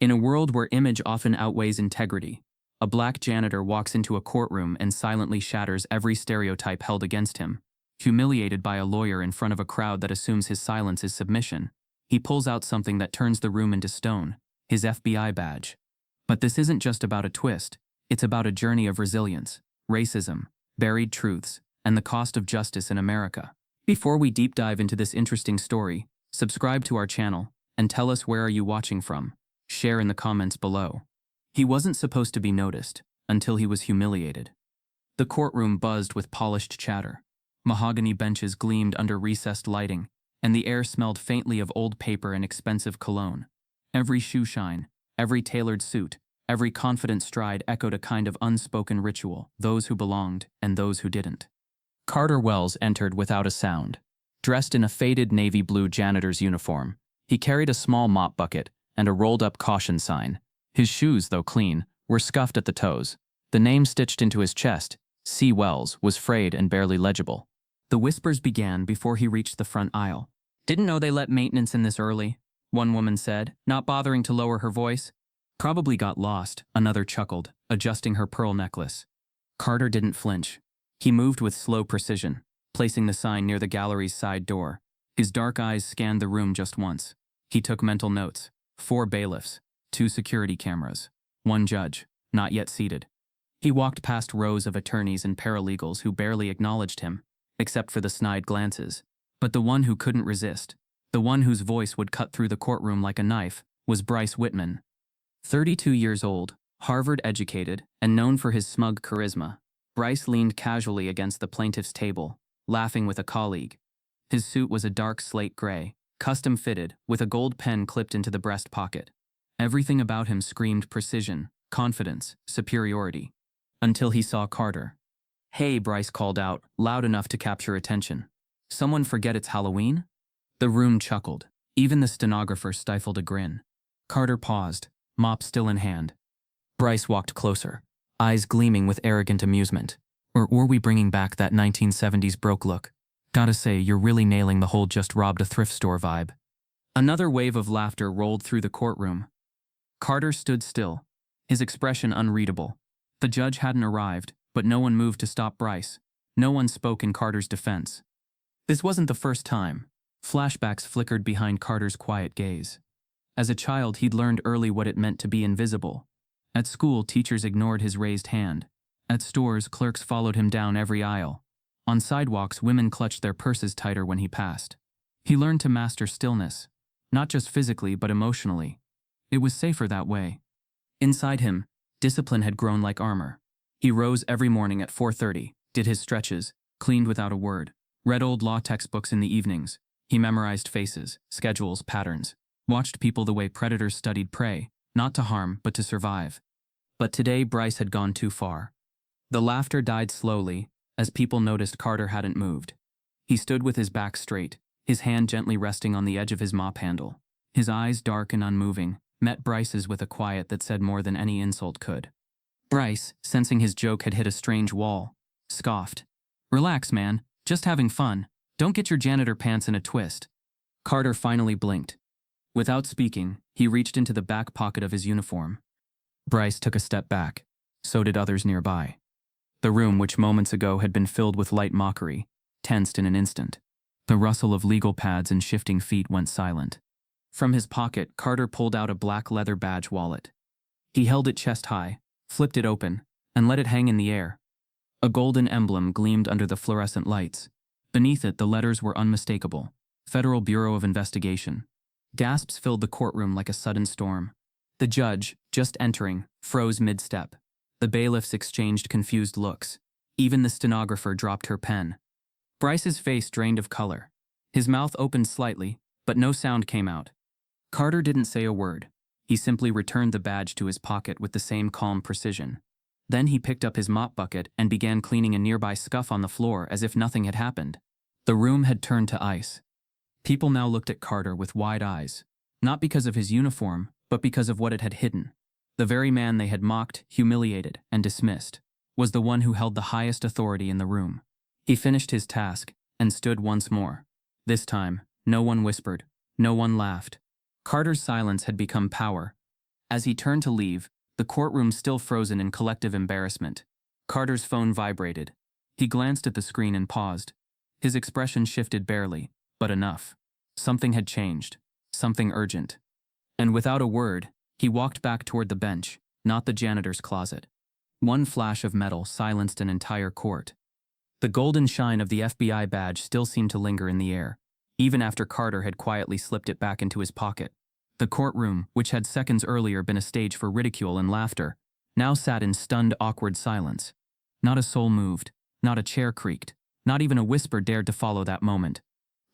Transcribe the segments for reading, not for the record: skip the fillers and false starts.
In a world where image often outweighs integrity, a black janitor walks into a courtroom and silently shatters every stereotype held against him. Humiliated by a lawyer in front of a crowd that assumes his silence is submission, he pulls out something that turns the room into stone, his FBI badge. But this isn't just about a twist, it's about a journey of resilience, racism, buried truths, and the cost of justice in America. Before we deep dive into this interesting story, subscribe to our channel and tell us where are you watching from. Share in the comments below. He wasn't supposed to be noticed until he was humiliated. The courtroom buzzed with polished chatter. Mahogany benches gleamed under recessed lighting, and the air smelled faintly of old paper and expensive cologne. Every shoe shine, every tailored suit, every confident stride echoed a kind of unspoken ritual, those who belonged and those who didn't. Carter Wells entered without a sound. Dressed in a faded navy blue janitor's uniform, he carried a small mop bucket and a rolled-up caution sign. His shoes, though clean, were scuffed at the toes. The name stitched into his chest, C. Wells, was frayed and barely legible. The whispers began before he reached the front aisle. "Didn't know they let maintenance in this early," one woman said, not bothering to lower her voice. "Probably got lost," another chuckled, adjusting her pearl necklace. Carter didn't flinch. He moved with slow precision, placing the sign near the gallery's side door. His dark eyes scanned the room just once. He took mental notes. 4 bailiffs, 2 security cameras, 1 judge, not yet seated. He walked past rows of attorneys and paralegals who barely acknowledged him, except for the snide glances. But the one who couldn't resist, the one whose voice would cut through the courtroom like a knife, was Bryce Whitman. 32 years old, Harvard-educated, and known for his smug charisma, Bryce leaned casually against the plaintiff's table, laughing with a colleague. His suit was a dark slate gray, custom-fitted, with a gold pen clipped into the breast pocket. Everything about him screamed precision, confidence, superiority. Until he saw Carter. "Hey," Bryce called out, loud enough to capture attention. "Someone forget it's Halloween?" The room chuckled. Even the stenographer stifled a grin. Carter paused, mop still in hand. Bryce walked closer, eyes gleaming with arrogant amusement. Or were we bringing back that 1970s broke look? Gotta say, you're really nailing the whole just robbed a thrift store vibe. Another wave of laughter rolled through the courtroom. Carter stood still, his expression unreadable. The judge hadn't arrived, but no one moved to stop Bryce. No one spoke in Carter's defense. This wasn't the first time. Flashbacks flickered behind Carter's quiet gaze. As a child, he'd learned early what it meant to be invisible. At school, teachers ignored his raised hand. At stores, clerks followed him down every aisle. On sidewalks, women clutched their purses tighter when he passed. He learned to master stillness, not just physically but emotionally. It was safer that way. Inside him, discipline had grown like armor. He rose every morning at 4:30, did his stretches, cleaned without a word, read old law textbooks in the evenings. He memorized faces, schedules, patterns, watched people the way predators studied prey, not to harm but to survive. But today Bryce had gone too far. The laughter died slowly, as people noticed Carter hadn't moved. He stood with his back straight, his hand gently resting on the edge of his mop handle. His eyes, dark and unmoving, met Bryce's with a quiet that said more than any insult could. Bryce, sensing his joke had hit a strange wall, scoffed. "Relax, man. Just having fun. Don't get your janitor pants in a twist." Carter finally blinked. Without speaking, he reached into the back pocket of his uniform. Bryce took a step back. So did others nearby. The room, which moments ago had been filled with light mockery, tensed in an instant. The rustle of legal pads and shifting feet went silent. From his pocket, Carter pulled out a black leather badge wallet. He held it chest high, flipped it open, and let it hang in the air. A golden emblem gleamed under the fluorescent lights. Beneath it, the letters were unmistakable. Federal Bureau of Investigation. Gasps filled the courtroom like a sudden storm. The judge, just entering, froze mid-step. The bailiffs exchanged confused looks. Even the stenographer dropped her pen. Bryce's face drained of color. His mouth opened slightly, but no sound came out. Carter didn't say a word. He simply returned the badge to his pocket with the same calm precision. Then he picked up his mop bucket and began cleaning a nearby scuff on the floor as if nothing had happened. The room had turned to ice. People now looked at Carter with wide eyes, not because of his uniform, but because of what it had hidden. The very man they had mocked, humiliated, and dismissed was the one who held the highest authority in the room. He finished his task and stood once more. This time, no one whispered, no one laughed. Carter's silence had become power. As he turned to leave, the courtroom still frozen in collective embarrassment. Carter's phone vibrated. He glanced at the screen and paused. His expression shifted barely, but enough. Something had changed. Something urgent. And without a word, he walked back toward the bench, not the janitor's closet. One flash of metal silenced an entire court. The golden shine of the FBI badge still seemed to linger in the air, even after Carter had quietly slipped it back into his pocket. The courtroom, which had seconds earlier been a stage for ridicule and laughter, now sat in stunned, awkward silence. Not a soul moved, not a chair creaked, not even a whisper dared to follow that moment.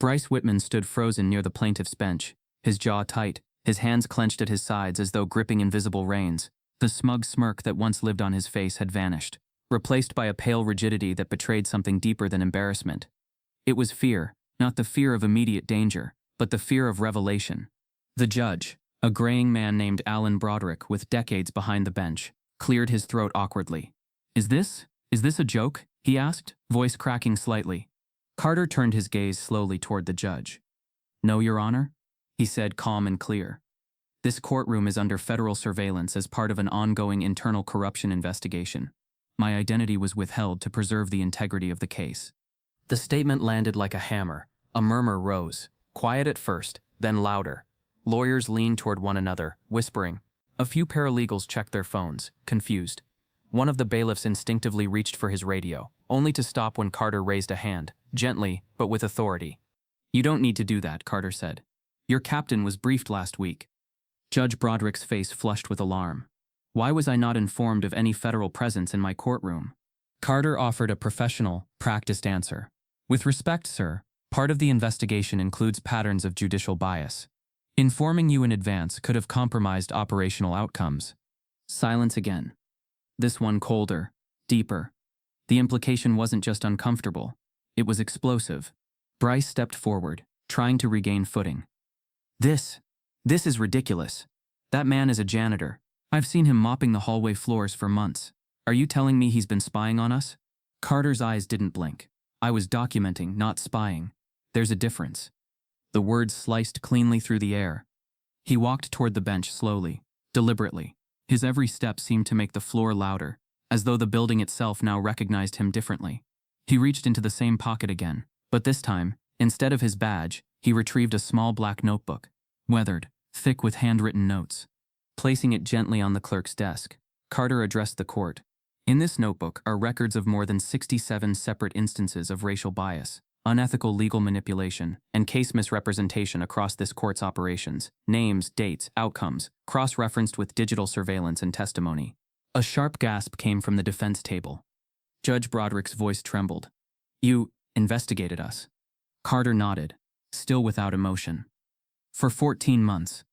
Bryce Whitman stood frozen near the plaintiff's bench, his jaw tight, his hands clenched at his sides as though gripping invisible reins. The smug smirk that once lived on his face had vanished, replaced by a pale rigidity that betrayed something deeper than embarrassment. It was fear, not the fear of immediate danger, but the fear of revelation. The judge, a graying man named Alan Broderick with decades behind the bench, cleared his throat awkwardly. Is this a joke?" he asked, voice cracking slightly. Carter turned his gaze slowly toward the judge. "No, Your Honor," he said, calm and clear. "This courtroom is under federal surveillance as part of an ongoing internal corruption investigation. My identity was withheld to preserve the integrity of the case." The statement landed like a hammer. A murmur rose, quiet at first, then louder. Lawyers leaned toward one another, whispering. A few paralegals checked their phones, confused. One of the bailiffs instinctively reached for his radio, only to stop when Carter raised a hand, gently, but with authority. "You don't need to do that," Carter said. "Your captain was briefed last week." Judge Broderick's face flushed with alarm. Why was I not informed of any federal presence in my courtroom? Carter offered a professional, practiced answer. "With respect, sir, part of the investigation includes patterns of judicial bias. Informing you in advance could have compromised operational outcomes." Silence again. This one colder, deeper. The implication wasn't just uncomfortable. It was explosive. Bryce stepped forward, trying to regain footing. This is ridiculous. That man is a janitor. I've seen him mopping the hallway floors for months. Are you telling me he's been spying on us?" Carter's eyes didn't blink. "I was documenting, not spying. There's a difference." The words sliced cleanly through the air. He walked toward the bench slowly, deliberately. His every step seemed to make the floor louder, as though the building itself now recognized him differently. He reached into the same pocket again, but this time, instead of his badge, he retrieved a small black notebook, weathered, thick with handwritten notes. Placing it gently on the clerk's desk, Carter addressed the court. In this notebook are records of more than 67 separate instances of racial bias, unethical legal manipulation, and case misrepresentation across this court's operations, names, dates, outcomes, cross-referenced with digital surveillance and testimony. A sharp gasp came from the defense table. Judge Broderick's voice trembled. "You investigated us." Carter nodded, still without emotion. "For 14 months.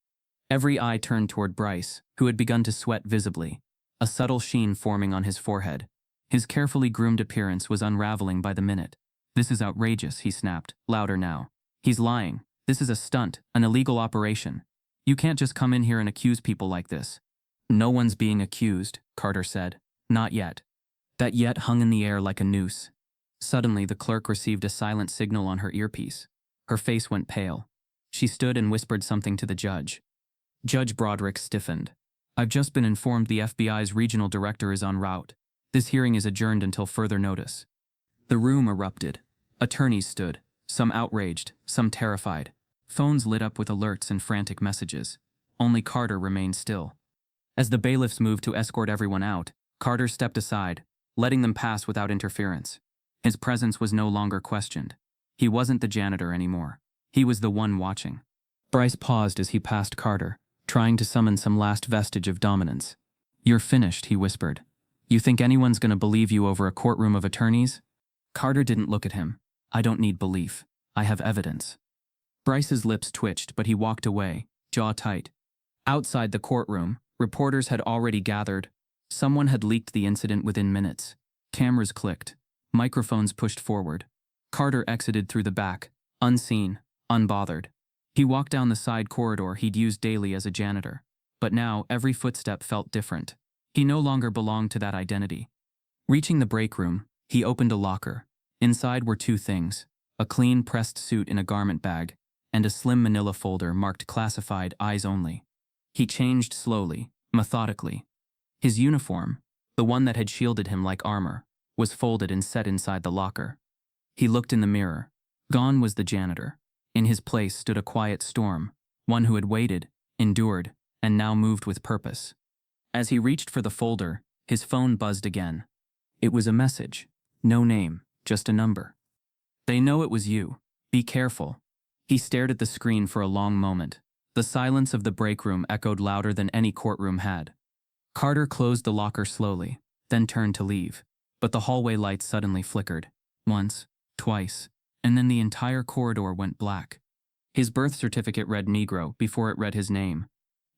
Every eye turned toward Bryce, who had begun to sweat visibly, a subtle sheen forming on his forehead. His carefully groomed appearance was unraveling by the minute. "This is outrageous," he snapped, louder now. "He's lying. This is a stunt, an illegal operation. You can't just come in here and accuse people like this." "No one's being accused," Carter said. "Not yet." That yet hung in the air like a noose. Suddenly, the clerk received a silent signal on her earpiece. Her face went pale. She stood and whispered something to the judge. Judge Broderick stiffened. "I've just been informed the FBI's regional director is en route. This hearing is adjourned until further notice." The room erupted. Attorneys stood, some outraged, some terrified. Phones lit up with alerts and frantic messages. Only Carter remained still. As the bailiffs moved to escort everyone out, Carter stepped aside, letting them pass without interference. His presence was no longer questioned. He wasn't the janitor anymore. He was the one watching. Bryce paused as he passed Carter, trying to summon some last vestige of dominance. "You're finished," he whispered. "You think anyone's going to believe you over a courtroom of attorneys?" Carter didn't look at him. "I don't need belief. I have evidence." Bryce's lips twitched, but he walked away, jaw tight. Outside the courtroom, reporters had already gathered. Someone had leaked the incident within minutes. Cameras clicked. Microphones pushed forward. Carter exited through the back, unseen, unbothered. He walked down the side corridor he'd used daily as a janitor. But now, every footstep felt different. He no longer belonged to that identity. Reaching the break room, he opened a locker. Inside were two things: a clean pressed suit in a garment bag, and a slim manila folder marked classified eyes only. He changed slowly, methodically. His uniform, the one that had shielded him like armor, was folded and set inside the locker. He looked in the mirror. Gone was the janitor. In his place stood a quiet storm, one who had waited, endured, and now moved with purpose. As he reached for the folder, his phone buzzed again. It was a message. No name, just a number. "They know it was you. Be careful." He stared at the screen for a long moment. The silence of the break room echoed louder than any courtroom had. Carter closed the locker slowly, then turned to leave. But the hallway lights suddenly flickered. Once, twice, and then the entire corridor went black. His birth certificate read Negro before it read his name.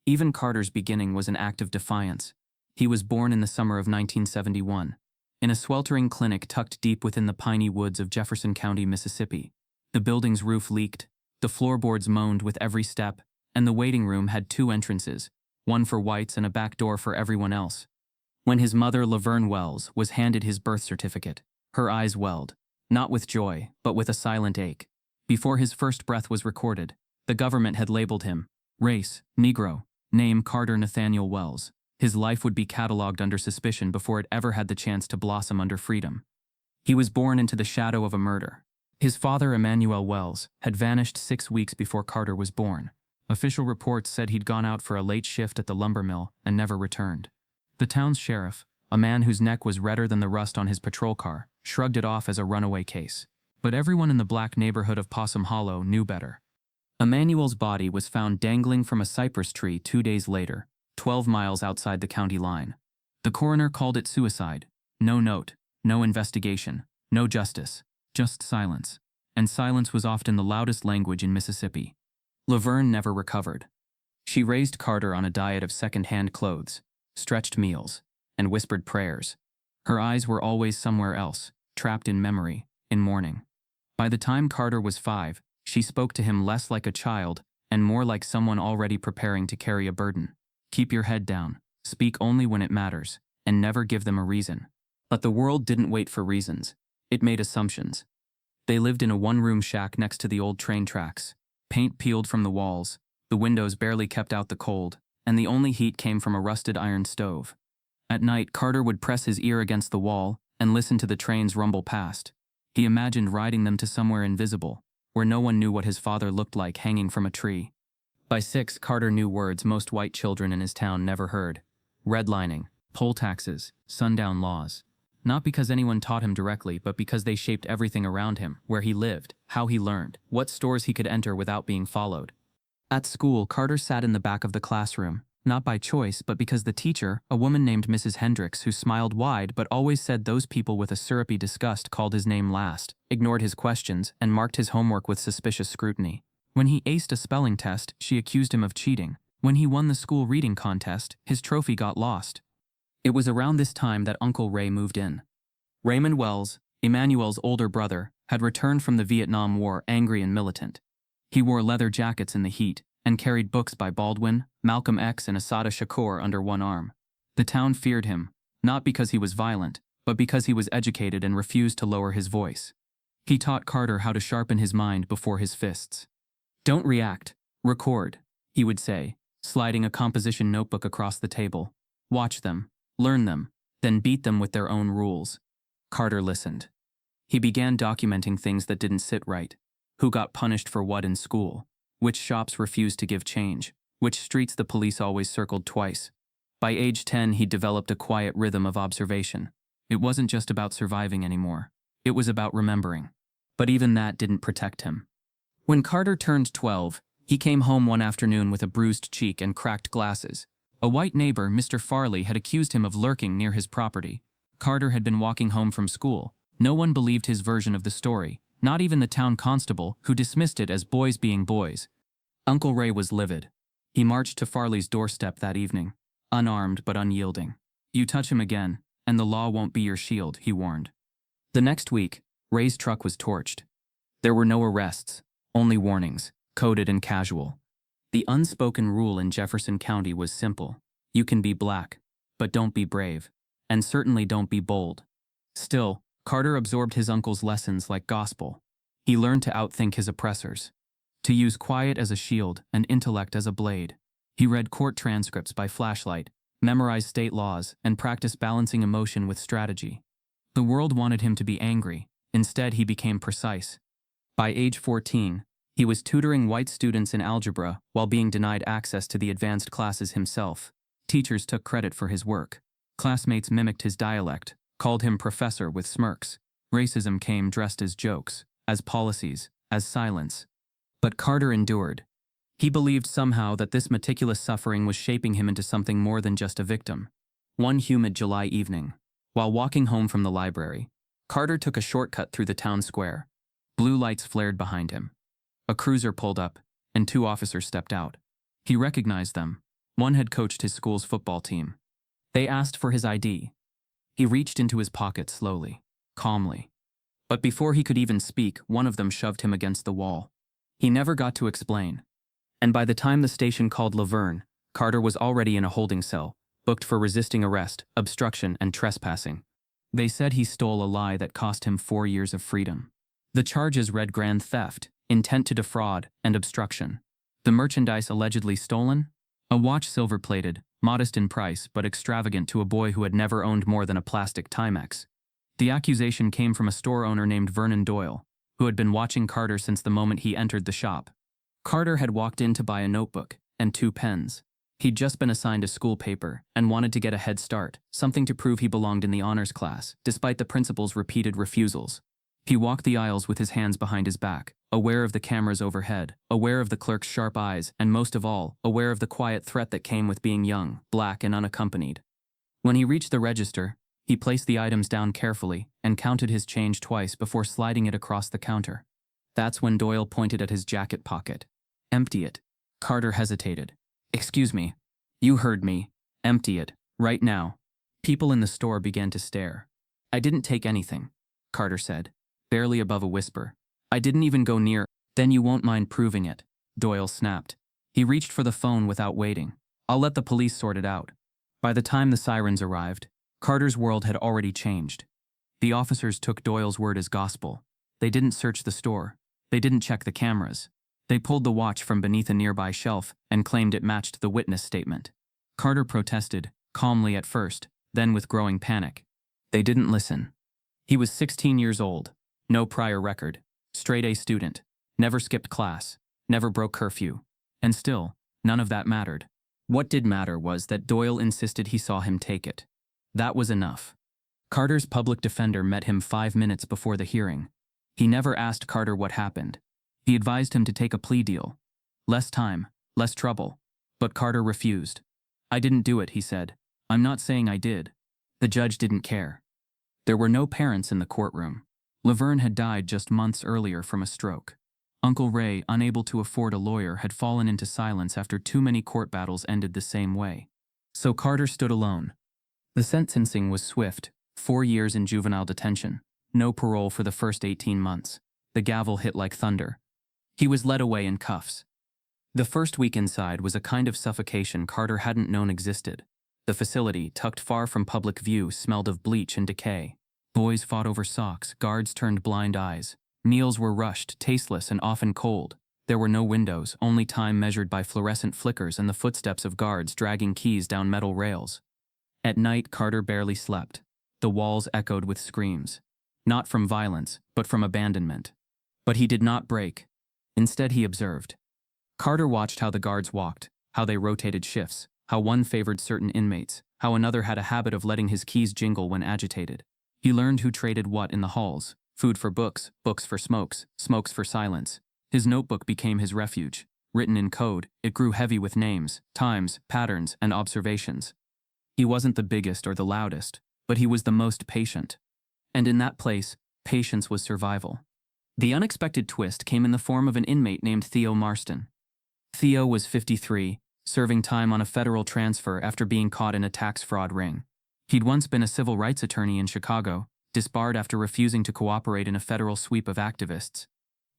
Even Carter's beginning was an act of defiance. He was born in the summer of 1971, in a sweltering clinic tucked deep within the piney woods of Jefferson County, Mississippi. The building's roof leaked, the floorboards moaned with every step, and the waiting room had two entrances, one for whites and a back door for everyone else. When his mother, Laverne Wells, was handed his birth certificate, her eyes welled, not with joy, but with a silent ache. Before his first breath was recorded, the government had labeled him race, Negro, name Carter Nathaniel Wells. His life would be catalogued under suspicion before it ever had the chance to blossom under freedom. He was born into the shadow of a murder. His father, Emmanuel Wells, had vanished 6 weeks before Carter was born. Official reports said he'd gone out for a late shift at the lumber mill and never returned. The town's sheriff, a man whose neck was redder than the rust on his patrol car, shrugged it off as a runaway case. But everyone in the black neighborhood of Possum Hollow knew better. Emmanuel's body was found dangling from a cypress tree 2 days later, 12 miles outside the county line. The coroner called it suicide. No note, no investigation, no justice, just silence. And silence was often the loudest language in Mississippi. Laverne never recovered. She raised Carter on a diet of second-hand clothes, stretched meals, and whispered prayers. Her eyes were always somewhere else, trapped in memory, in mourning. By the time Carter was 5, she spoke to him less like a child and more like someone already preparing to carry a burden. Keep your head down, speak only when it matters, and never give them a reason. But the world didn't wait for reasons. It made assumptions. They lived in a one-room shack next to the old train tracks. Paint peeled from the walls, the windows barely kept out the cold, and the only heat came from a rusted iron stove. At night, Carter would press his ear against the wall and listen to the trains rumble past. He imagined riding them to somewhere invisible, where no one knew what his father looked like hanging from a tree. By 6, Carter knew words most white children in his town never heard. Redlining, poll taxes, sundown laws. Not because anyone taught him directly, but because they shaped everything around him, where he lived, how he learned, what stores he could enter without being followed. At school, Carter sat in the back of the classroom, not by choice, but because the teacher, a woman named Mrs. Hendricks who smiled wide but always said those people with a syrupy disgust called his name last, ignored his questions, and marked his homework with suspicious scrutiny. When he aced a spelling test, she accused him of cheating. When he won the school reading contest, his trophy got lost. It was around this time that Uncle Ray moved in. Raymond Wells, Emmanuel's older brother, had returned from the Vietnam War angry and militant. He wore leather jackets in the heat and carried books by Baldwin, Malcolm X, and Assata Shakur under one arm. The town feared him, not because he was violent, but because he was educated and refused to lower his voice. He taught Carter how to sharpen his mind before his fists. "Don't react, record," he would say, sliding a composition notebook across the table. "Watch them, learn them, then beat them with their own rules." Carter listened. He began documenting things that didn't sit right. Who got punished for what in school? Which shops refused to give change? Which streets the police always circled twice? By age 10, he developed a quiet rhythm of observation. It wasn't just about surviving anymore. It was about remembering. But even that didn't protect him. When Carter turned 12, he came home one afternoon with a bruised cheek and cracked glasses. A white neighbor, Mr. Farley, had accused him of lurking near his property. Carter had been walking home from school. No one believed his version of the story, not even the town constable, who dismissed it as boys being boys. Uncle Ray was livid. He marched to Farley's doorstep that evening, unarmed but unyielding. "You touch him again, and the law won't be your shield," he warned. The next week, Ray's truck was torched. There were no arrests, only warnings, coded and casual. The unspoken rule in Jefferson County was simple. You can be black, but don't be brave. And certainly don't be bold. Still, Carter absorbed his uncle's lessons like gospel. He learned to outthink his oppressors, to use quiet as a shield and intellect as a blade. He read court transcripts by flashlight, memorized state laws, and practiced balancing emotion with strategy. The world wanted him to be angry. Instead, he became precise. By age 14, he was tutoring white students in algebra while being denied access to the advanced classes himself. Teachers took credit for his work. Classmates mimicked his dialect, called him professor with smirks. Racism came dressed as jokes, as policies, as silence. But Carter endured. He believed somehow that this meticulous suffering was shaping him into something more than just a victim. One humid July evening, while walking home from the library, Carter took a shortcut through the town square. Blue lights flared behind him. A cruiser pulled up, and 2 officers stepped out. He recognized them. One had coached his school's football team. They asked for his ID. He reached into his pocket slowly, calmly. But before he could even speak, one of them shoved him against the wall. He never got to explain. And by the time the station called Laverne, Carter was already in a holding cell, booked for resisting arrest, obstruction, and trespassing. They said he stole a lie that cost him 4 years of freedom. The charges read grand theft, intent to defraud, and obstruction. The merchandise allegedly stolen? A watch silver-plated, modest in price but extravagant to a boy who had never owned more than a plastic Timex. The accusation came from a store owner named Vernon Doyle, who had been watching Carter since the moment he entered the shop. Carter had walked in to buy a notebook and 2 pens. He'd just been assigned a school paper and wanted to get a head start, something to prove he belonged in the honors class, despite the principal's repeated refusals. He walked the aisles with his hands behind his back, aware of the cameras overhead, aware of the clerk's sharp eyes, and most of all, aware of the quiet threat that came with being young, black, and unaccompanied. When he reached the register, he placed the items down carefully and counted his change twice before sliding it across the counter. That's when Doyle pointed at his jacket pocket. "Empty it." Carter hesitated. "Excuse me. You heard me. Empty it, right now." People in the store began to stare. "I didn't take anything," Carter said, barely above a whisper. "I didn't even go near." "Then you won't mind proving it," Doyle snapped. He reached for the phone without waiting. "I'll let the police sort it out." By the time the sirens arrived, Carter's world had already changed. The officers took Doyle's word as gospel. They didn't search the store. They didn't check the cameras. They pulled the watch from beneath a nearby shelf and claimed it matched the witness statement. Carter protested, calmly at first, then with growing panic. They didn't listen. He was 16 years old, no prior record, straight-A student, never skipped class, never broke curfew. And still, none of that mattered. What did matter was that Doyle insisted he saw him take it. That was enough. Carter's public defender met him 5 minutes before the hearing. He never asked Carter what happened. He advised him to take a plea deal. Less time, less trouble. But Carter refused. "I didn't do it," he said. "I'm not saying I did." The judge didn't care. There were no parents in the courtroom. Laverne had died just months earlier from a stroke. Uncle Ray, unable to afford a lawyer, had fallen into silence after too many court battles ended the same way. So Carter stood alone. The sentencing was swift, 4 years in juvenile detention, no parole for the first 18 months. The gavel hit like thunder. He was led away in cuffs. The first week inside was a kind of suffocation Carter hadn't known existed. The facility, tucked far from public view, smelled of bleach and decay. Boys fought over socks, guards turned blind eyes. Meals were rushed, tasteless, and often cold. There were no windows, only time measured by fluorescent flickers and the footsteps of guards dragging keys down metal rails. At night, Carter barely slept. The walls echoed with screams. Not from violence, but from abandonment. But he did not break. Instead, he observed. Carter watched how the guards walked, how they rotated shifts, how one favored certain inmates, how another had a habit of letting his keys jingle when agitated. He learned who traded what in the halls: food for books, books for smokes, smokes for silence. His notebook became his refuge. Written in code, it grew heavy with names, times, patterns, and observations. He wasn't the biggest or the loudest, but he was the most patient. And in that place, patience was survival. The unexpected twist came in the form of an inmate named Theo Marston. Theo was 53, serving time on a federal transfer after being caught in a tax fraud ring. He'd once been a civil rights attorney in Chicago, disbarred after refusing to cooperate in a federal sweep of activists.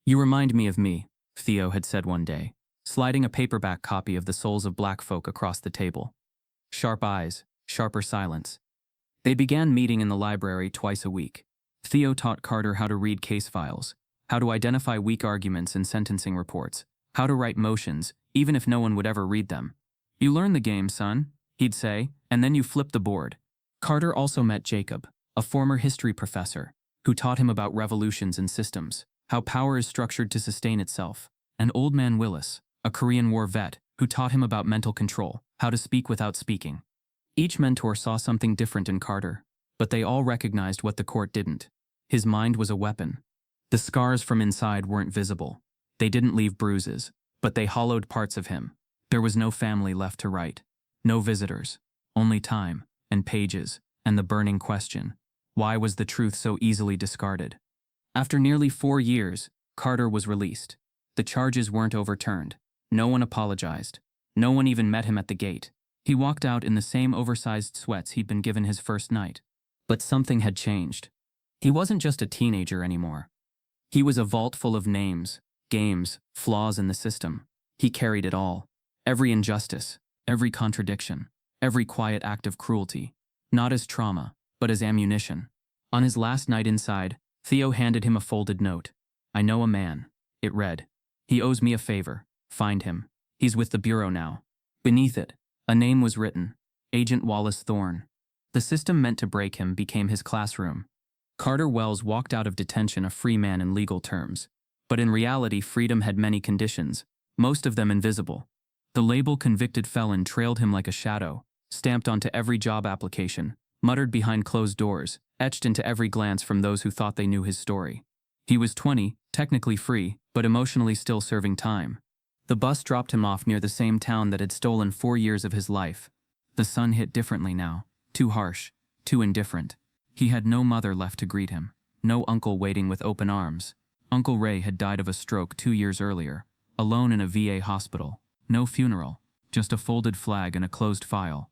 "You remind me of me," Theo had said one day, sliding a paperback copy of The Souls of Black Folk across the table. Sharp eyes, sharper silence. They began meeting in the library twice a week. Theo taught Carter how to read case files, how to identify weak arguments in sentencing reports, how to write motions, even if no one would ever read them. "You learn the game, son," he'd say, "and then you flip the board." Carter also met Jacob, a former history professor, who taught him about revolutions and systems, how power is structured to sustain itself, and Old Man Willis, a Korean War vet, who taught him about mental control, how to speak without speaking. Each mentor saw something different in Carter, but they all recognized what the court didn't. His mind was a weapon. The scars from inside weren't visible. They didn't leave bruises, but they hollowed parts of him. There was no family left to write, no visitors, only time, and pages, and the burning question: why was the truth so easily discarded? After nearly 4 years, Carter was released. The charges weren't overturned. No one apologized. No one even met him at the gate. He walked out in the same oversized sweats he'd been given his first night. But something had changed. He wasn't just a teenager anymore. He was a vault full of names, games, flaws in the system. He carried it all. Every injustice, every contradiction, every quiet act of cruelty. Not as trauma, but as ammunition. On his last night inside, Theo handed him a folded note. "I know a man," it read. "He owes me a favor. Find him. He's with the Bureau now." Beneath it, a name was written: Agent Wallace Thorne. The system meant to break him became his classroom. Carter Wells walked out of detention a free man in legal terms. But in reality, freedom had many conditions, most of them invisible. The label convicted felon trailed him like a shadow, stamped onto every job application, muttered behind closed doors, etched into every glance from those who thought they knew his story. He was 20, technically free, but emotionally still serving time. The bus dropped him off near the same town that had stolen 4 years of his life. The sun hit differently now, too harsh, too indifferent. He had no mother left to greet him, no uncle waiting with open arms. Uncle Ray had died of a stroke 2 years earlier, alone in a VA hospital. No funeral, just a folded flag and a closed file.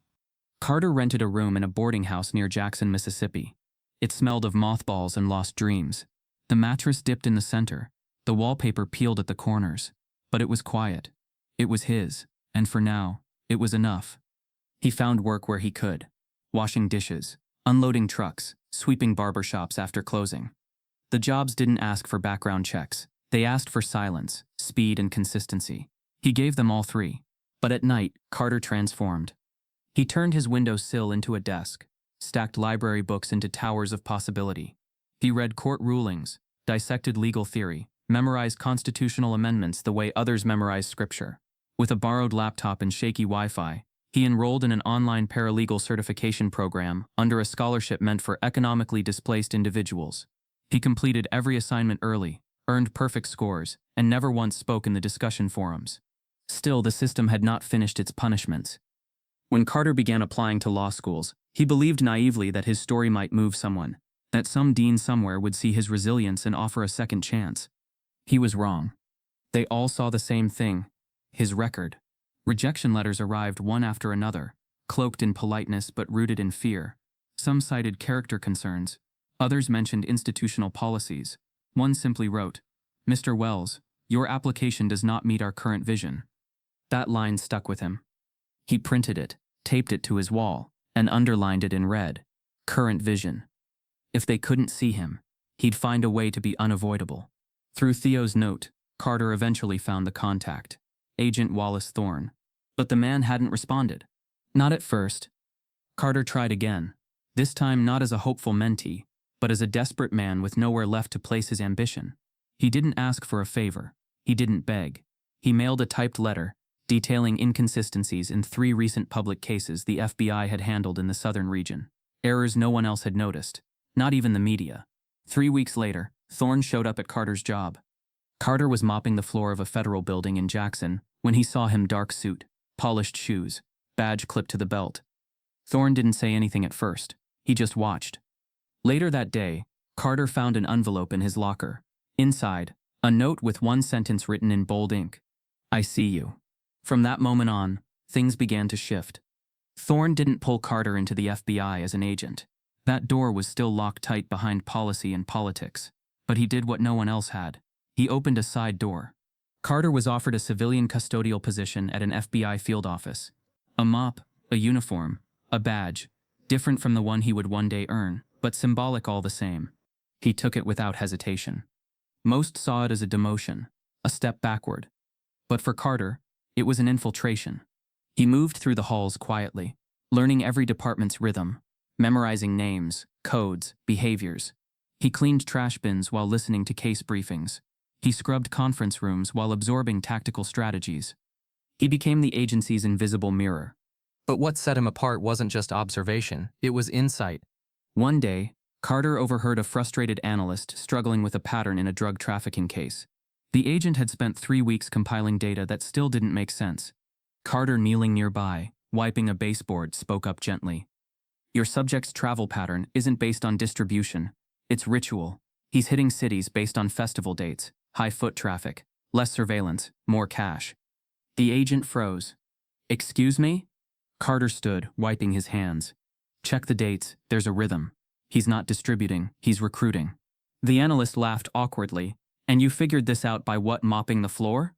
Carter rented a room in a boarding house near Jackson, Mississippi. It smelled of mothballs and lost dreams. The mattress dipped in the center, the wallpaper peeled at the corners. But it was quiet. It was his, and for now, it was enough. He found work where he could. Washing dishes, unloading trucks, sweeping barbershops after closing. The jobs didn't ask for background checks. They asked for silence, speed, and consistency. He gave them all three. But at night, Carter transformed. He turned his window sill into a desk, stacked library books into towers of possibility. He read court rulings, dissected legal theory, memorized constitutional amendments the way others memorize scripture. With a borrowed laptop and shaky Wi-Fi, he enrolled in an online paralegal certification program under a scholarship meant for economically displaced individuals. He completed every assignment early, earned perfect scores, and never once spoke in the discussion forums. Still, the system had not finished its punishments. When Carter began applying to law schools, he believed naively that his story might move someone, that some dean somewhere would see his resilience and offer a second chance. He was wrong. They all saw the same thing: his record. Rejection letters arrived one after another, cloaked in politeness but rooted in fear. Some cited character concerns. Others mentioned institutional policies. One simply wrote, "Mr. Wells, your application does not meet our current vision." That line stuck with him. He printed it, taped it to his wall, and underlined it in red: current vision. If they couldn't see him, he'd find a way to be unavoidable. Through Theo's note, Carter eventually found the contact, Agent Wallace Thorne. But the man hadn't responded. Not at first. Carter tried again, this time not as a hopeful mentee, but as a desperate man with nowhere left to place his ambition. He didn't ask for a favor. He didn't beg. He mailed a typed letter, detailing inconsistencies in 3 recent public cases the FBI had handled in the southern region. Errors no one else had noticed, not even the media. 3 weeks later, Thorne showed up at Carter's job. Carter was mopping the floor of a federal building in Jackson when he saw him: dark suit, polished shoes, badge clipped to the belt. Thorne didn't say anything at first. He just watched. Later that day, Carter found an envelope in his locker. Inside, a note with one sentence written in bold ink: "I see you." From that moment on, things began to shift. Thorne didn't pull Carter into the FBI as an agent. That door was still locked tight behind policy and politics. But he did what no one else had. He opened a side door. Carter was offered a civilian custodial position at an FBI field office. A mop, a uniform, a badge, different from the one he would one day earn, but symbolic all the same. He took it without hesitation. Most saw it as a demotion, a step backward. But for Carter, it was an infiltration. He moved through the halls quietly, learning every department's rhythm, memorizing names, codes, behaviors. He cleaned trash bins while listening to case briefings. He scrubbed conference rooms while absorbing tactical strategies. He became the agency's invisible mirror. But what set him apart wasn't just observation, it was insight. One day, Carter overheard a frustrated analyst struggling with a pattern in a drug trafficking case. The agent had spent 3 weeks compiling data that still didn't make sense. Carter, kneeling nearby, wiping a baseboard, spoke up gently. Your subject's travel pattern isn't based on distribution. It's ritual. He's hitting cities based on festival dates, high foot traffic, less surveillance, more cash. The agent froze. Excuse me? Carter stood, wiping his hands. Check the dates, there's a rhythm. He's not distributing, he's recruiting. The analyst laughed awkwardly. And you figured this out by what, mopping the floor?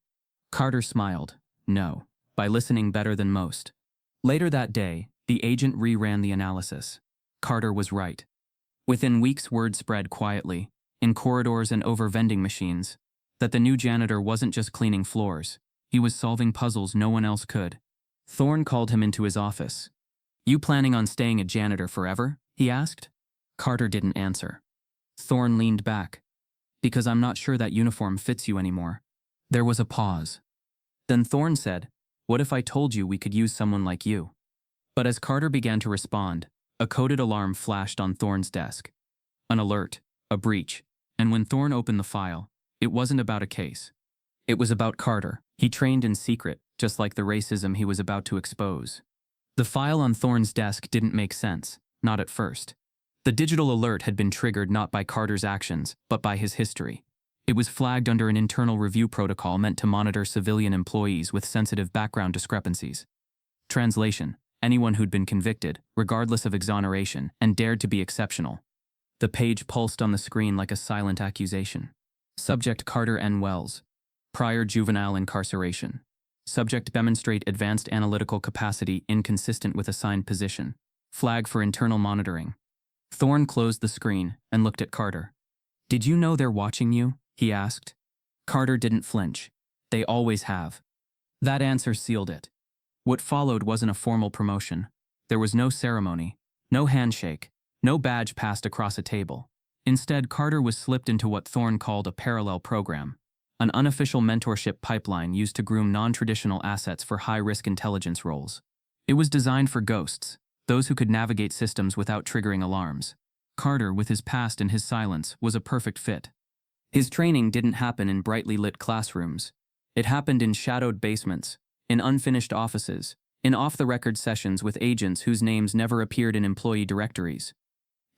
Carter smiled. No, by listening better than most. Later that day, the agent reran the analysis. Carter was right. Within weeks, word spread quietly, in corridors and over vending machines, that the new janitor wasn't just cleaning floors. He was solving puzzles no one else could. Thorne called him into his office. You planning on staying a janitor forever? He asked. Carter didn't answer. Thorne leaned back. Because I'm not sure that uniform fits you anymore. There was a pause. Then Thorne said, what if I told you we could use someone like you? But as Carter began to respond, a coded alarm flashed on Thorne's desk. An alert, a breach, and when Thorne opened the file, it wasn't about a case. It was about Carter. He trained in secret, just like the racism he was about to expose. The file on Thorne's desk didn't make sense, not at first. The digital alert had been triggered not by Carter's actions, but by his history. It was flagged under an internal review protocol meant to monitor civilian employees with sensitive background discrepancies. Translation: anyone who'd been convicted, regardless of exoneration, and dared to be exceptional. The page pulsed on the screen like a silent accusation. Subject: Carter N. Wells. Prior juvenile incarceration. Subject: demonstrate advanced analytical capacity inconsistent with assigned position. Flag for internal monitoring. Thorne closed the screen and looked at Carter. Did you know they're watching you? He asked. Carter didn't flinch. They always have. That answer sealed it. What followed wasn't a formal promotion. There was no ceremony, no handshake, no badge passed across a table. Instead, Carter was slipped into what Thorne called a parallel program, an unofficial mentorship pipeline used to groom non-traditional assets for high-risk intelligence roles. It was designed for ghosts, those who could navigate systems without triggering alarms. Carter, with his past and his silence, was a perfect fit. His training didn't happen in brightly lit classrooms. It happened in shadowed basements, in unfinished offices, in off-the-record sessions with agents whose names never appeared in employee directories.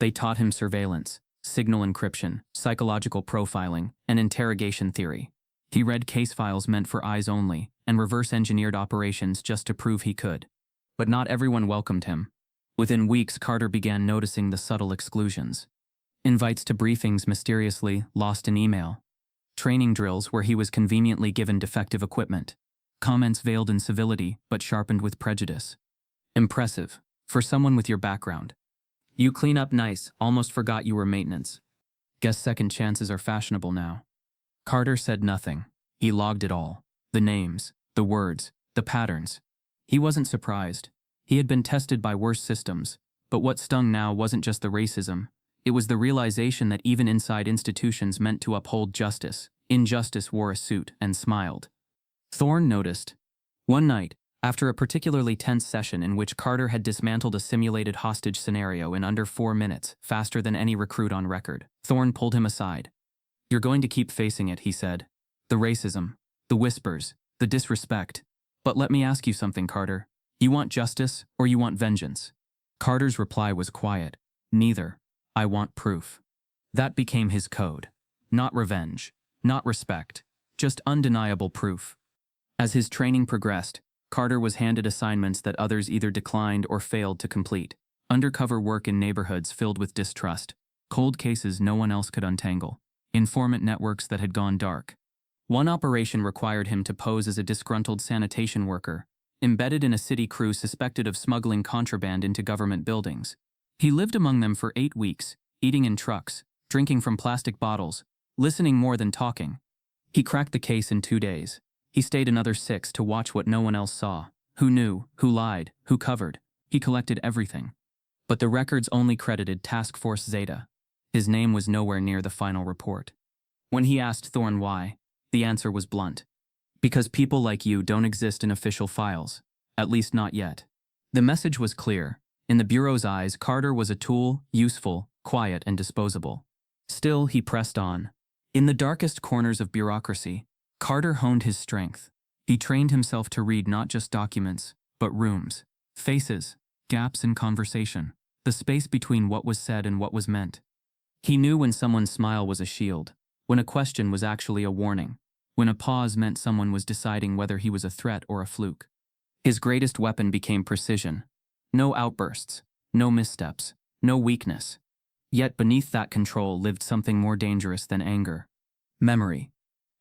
They taught him surveillance, signal encryption, psychological profiling, and interrogation theory. He read case files meant for eyes only, and reverse-engineered operations just to prove he could. But not everyone welcomed him. Within weeks, Carter began noticing the subtle exclusions. Invites to briefings mysteriously lost in email. Training drills where he was conveniently given defective equipment. Comments veiled in civility but sharpened with prejudice. Impressive, for someone with your background. You clean up nice, almost forgot you were maintenance. Guess second chances are fashionable now. Carter said nothing. He logged it all. The names, the words, the patterns. He wasn't surprised. He had been tested by worse systems, but what stung now wasn't just the racism. It was the realization that even inside institutions meant to uphold justice, injustice wore a suit and smiled. Thorne noticed. One night, after a particularly tense session in which Carter had dismantled a simulated hostage scenario in under 4 minutes, faster than any recruit on record, Thorne pulled him aside. You're going to keep facing it, he said. The racism, the whispers, the disrespect. But let me ask you something, Carter. You want justice or you want vengeance? Carter's reply was quiet. Neither. I want proof. That became his code. Not revenge, not respect, just undeniable proof. As his training progressed, Carter was handed assignments that others either declined or failed to complete. Undercover work in neighborhoods filled with distrust, cold cases no one else could untangle, informant networks that had gone dark. One operation required him to pose as a disgruntled sanitation worker, embedded in a city crew suspected of smuggling contraband into government buildings. He lived among them for 8 weeks, eating in trucks, drinking from plastic bottles, listening more than talking. He cracked the case in 2 days. He stayed another 6 to watch what no one else saw, Who knew, who lied, who covered. He collected everything. But the records only credited Task Force Zeta. His name was nowhere near the final report. When he asked Thorne why, the answer was blunt. Because people like you don't exist in official files. At least not yet. The message was clear. In the Bureau's eyes, Carter was a tool, useful, quiet, and disposable. Still, he pressed on. In the darkest corners of bureaucracy, Carter honed his strength. He trained himself to read not just documents, but rooms, faces, gaps in conversation, the space between what was said and what was meant. He knew when someone's smile was a shield, when a question was actually a warning, when a pause meant someone was deciding whether he was a threat or a fluke. His greatest weapon became precision. No outbursts, no missteps, no weakness. Yet beneath that control lived something more dangerous than anger. Memory.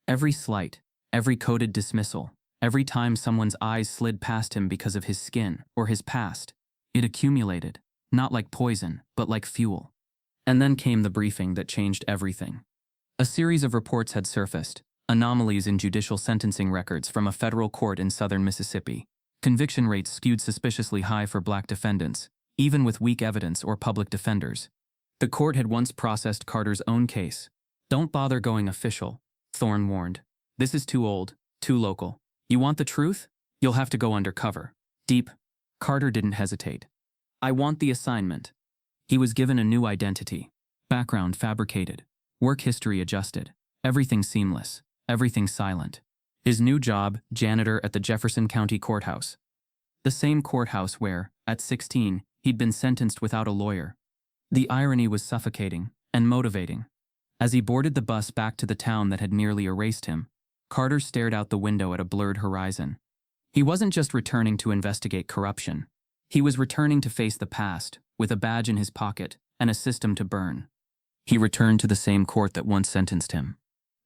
Every slight, every coded dismissal, every time someone's eyes slid past him because of his skin or his past, it accumulated, not like poison, but like fuel. And then came the briefing that changed everything. A series of reports had surfaced, anomalies in judicial sentencing records from a federal court in southern Mississippi. Conviction rates skewed suspiciously high for black defendants, even with weak evidence or public defenders. The court had once processed Carter's own case. Don't bother going official, Thorne warned. This is too old, too local. You want the truth? You'll have to go undercover. Deep. Carter didn't hesitate. I want the assignment. He was given a new identity. Background fabricated. Work history adjusted. Everything seamless. Everything silent. His new job, janitor at the Jefferson County Courthouse. The same courthouse where, at 16, he'd been sentenced without a lawyer. The irony was suffocating and motivating. As he boarded the bus back to the town that had nearly erased him, Carter stared out the window at a blurred horizon. He wasn't just returning to investigate corruption. He was returning to face the past, with a badge in his pocket and a system to burn. He returned to the same court that once sentenced him.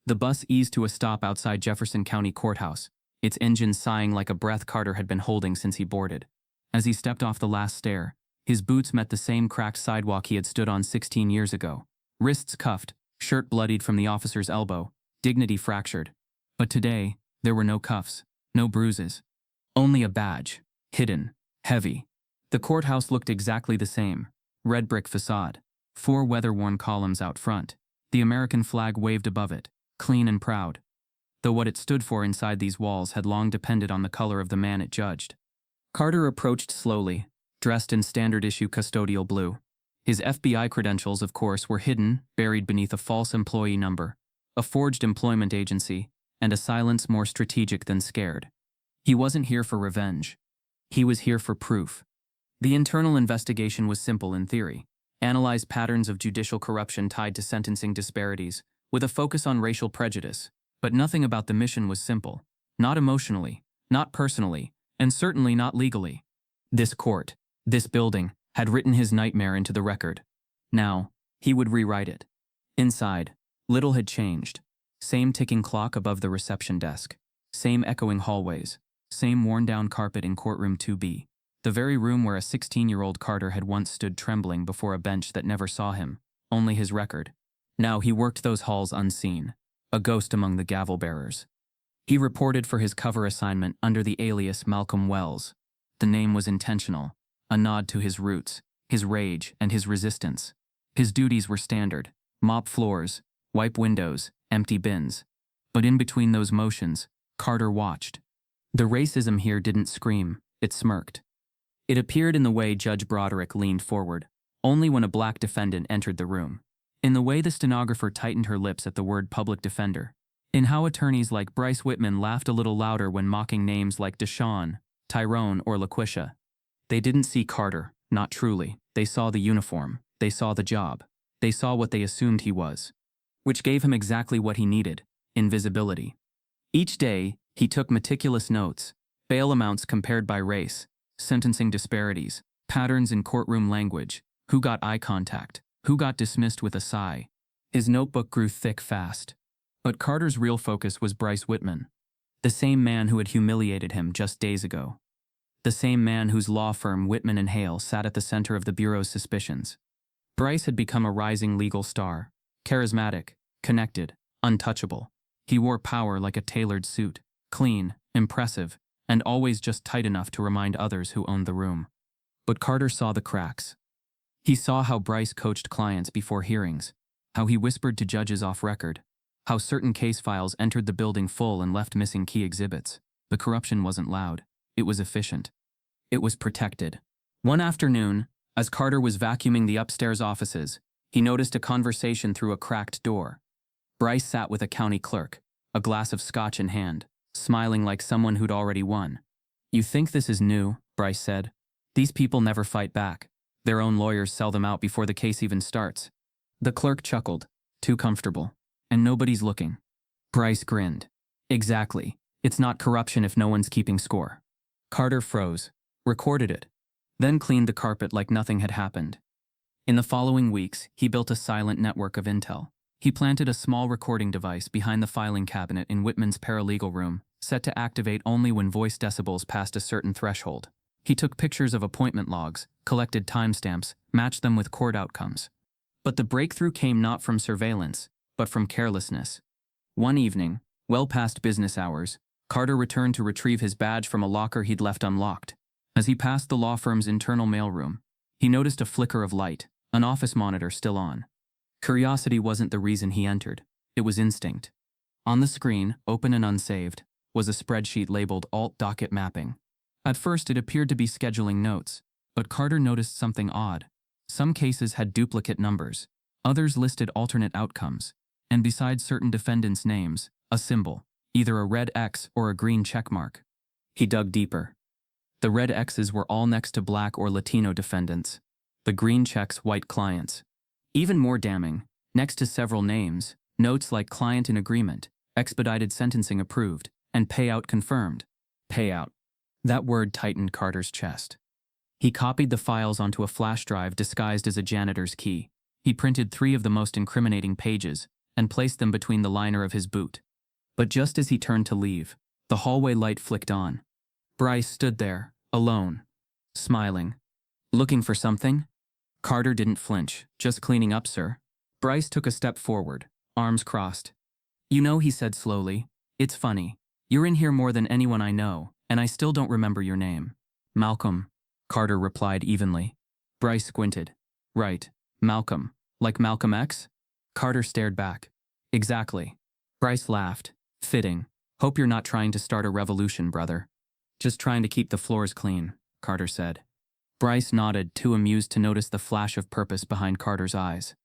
The bus eased to a stop outside Jefferson County Courthouse, its engine sighing like a breath Carter had been holding since he boarded. As he stepped off the last stair, his boots met the same cracked sidewalk he had stood on 16 years ago. Wrists cuffed, shirt bloodied from the officer's elbow, dignity fractured. But today, there were no cuffs, no bruises. Only a badge, hidden, heavy. The courthouse looked exactly the same. Red brick facade, 4 weather-worn columns out front. The American flag waved above it, clean and proud. Though what it stood for inside these walls had long depended on the color of the man it judged. Carter approached slowly, dressed in standard-issue custodial blue. His FBI credentials, of course, were hidden, buried beneath a false employee number, a forged employment agency, and a silence more strategic than scared. He wasn't here for revenge. He was here for proof. The internal investigation was simple in theory. Analyze patterns of judicial corruption tied to sentencing disparities, with a focus on racial prejudice. But nothing about the mission was simple. Not emotionally, not personally, and certainly not legally. This court, this building, had written his nightmare into the record. Now, he would rewrite it. Inside, little had changed. Same ticking clock above the reception desk. Same echoing hallways. Same worn-down carpet in courtroom 2B. The very room where a 16-year-old Carter had once stood trembling before a bench that never saw him, only his record. Now he worked those halls unseen, a ghost among the gavel-bearers. He reported for his cover assignment under the alias Malcolm Wells. The name was intentional, a nod to his roots, his rage, and his resistance. His duties were standard: mop floors, wipe windows, empty bins. But in between those motions, Carter watched. The racism here didn't scream, it smirked. It appeared in the way Judge Broderick leaned forward, only when a black defendant entered the room. In the way the stenographer tightened her lips at the word public defender. In how attorneys like Bryce Whitman laughed a little louder when mocking names like Deshaun, Tyrone, or LaQuisha. They didn't see Carter, not truly. They saw the uniform. They saw the job. They saw what they assumed he was. Which gave him exactly what he needed: invisibility. Each day, he took meticulous notes: bail amounts compared by race, sentencing disparities, patterns in courtroom language, who got eye contact, who got dismissed with a sigh. His notebook grew thick fast. But Carter's real focus was Bryce Whitman, the same man who had humiliated him just days ago. The same man whose law firm, Whitman and Hale, sat at the center of the Bureau's suspicions. Bryce had become a rising legal star, charismatic, connected, untouchable. He wore power like a tailored suit, clean, impressive, and always just tight enough to remind others who owned the room. But Carter saw the cracks. He saw how Bryce coached clients before hearings, how he whispered to judges off record, how certain case files entered the building full and left missing key exhibits. The corruption wasn't loud. It was efficient. It was protected. One afternoon, as Carter was vacuuming the upstairs offices, he noticed a conversation through a cracked door. Bryce sat with a county clerk, a glass of scotch in hand, smiling like someone who'd already won. "You think this is new?" Bryce said. "These people never fight back. Their own lawyers sell them out before the case even starts." The clerk chuckled. "Too comfortable. And nobody's looking." Bryce grinned. "Exactly. It's not corruption if no one's keeping score." Carter froze, recorded it, then cleaned the carpet like nothing had happened. In the following weeks, he built a silent network of intel. He planted a small recording device behind the filing cabinet in Whitman's paralegal room, set to activate only when voice decibels passed a certain threshold. He took pictures of appointment logs, collected timestamps, matched them with court outcomes. But the breakthrough came not from surveillance, but from carelessness. One evening, well past business hours, Carter returned to retrieve his badge from a locker he'd left unlocked. As he passed the law firm's internal mailroom, he noticed a flicker of light, an office monitor still on. Curiosity wasn't the reason he entered. It was instinct. On the screen, open and unsaved, was a spreadsheet labeled Alt Docket Mapping. At first it appeared to be scheduling notes, but Carter noticed something odd. Some cases had duplicate numbers, others listed alternate outcomes, and beside certain defendants' names, a symbol, either a red X or a green checkmark. He dug deeper. The red X's were all next to Black or Latino defendants, the green checks white clients. Even more damning, next to several names, notes like client in agreement, expedited sentencing approved, and payout confirmed. Payout. That word tightened Carter's chest. He copied the files onto a flash drive disguised as a janitor's key. He printed 3 of the most incriminating pages and placed them between the liner of his boot. But just as he turned to leave, the hallway light flicked on. Bryce stood there, alone, smiling. "Looking for something?" Carter didn't flinch. "Just cleaning up, sir." Bryce took a step forward, arms crossed. "You know," he said slowly, "it's funny. You're in here more than anyone I know, and I still don't remember your name." "Malcolm," Carter replied evenly. Bryce squinted. "Right, Malcolm. Like Malcolm X?" Carter stared back. "Exactly." Bryce laughed. "Fitting. Hope you're not trying to start a revolution, brother." "Just trying to keep the floors clean," Carter said. Bryce nodded, too amused to notice the flash of purpose behind Carter's eyes.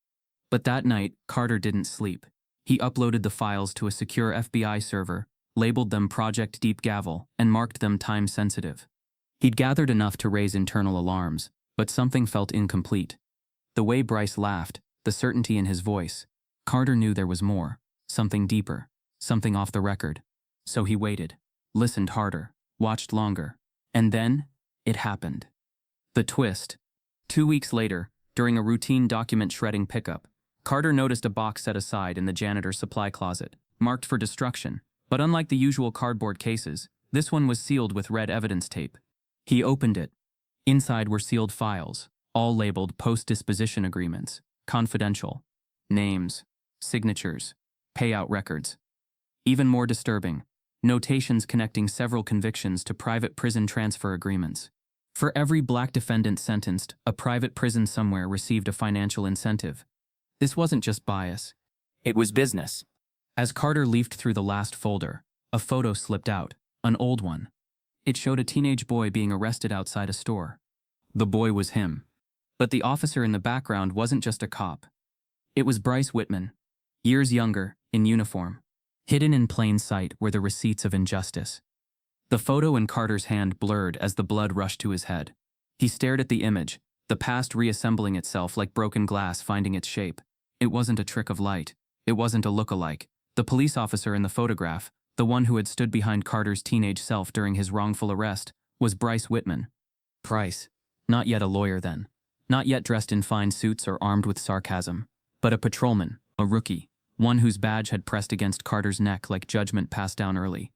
But that night, Carter didn't sleep. He uploaded the files to a secure FBI server, labeled them Project Deep Gavel, and marked them time-sensitive. He'd gathered enough to raise internal alarms, but something felt incomplete. The way Bryce laughed, the certainty in his voice, Carter knew there was more, something deeper, something off the record. So he waited, listened harder, watched longer, and then, it happened. The twist. 2 weeks later, during a routine document shredding pickup, Carter noticed a box set aside in the janitor's supply closet, marked for destruction, but unlike the usual cardboard cases, this one was sealed with red evidence tape. He opened it. Inside were sealed files, all labeled post-disposition agreements, confidential, names, signatures, payout records. Even more disturbing, notations connecting several convictions to private prison transfer agreements. For every black defendant sentenced, a private prison somewhere received a financial incentive. This wasn't just bias. It was business. As Carter leafed through the last folder, a photo slipped out, an old one. It showed a teenage boy being arrested outside a store. The boy was him. But the officer in the background wasn't just a cop. It was Bryce Whitman, years younger, in uniform. Hidden in plain sight were the receipts of injustice. The photo in Carter's hand blurred as the blood rushed to his head. He stared at the image, the past reassembling itself like broken glass finding its shape. It wasn't a trick of light. It wasn't a look-alike. The police officer in the photograph, the one who had stood behind Carter's teenage self during his wrongful arrest, was Bryce Whitman. Bryce, not yet a lawyer then. Not yet dressed in fine suits or armed with sarcasm. But a patrolman, a rookie, one whose badge had pressed against Carter's neck like judgment passed down early.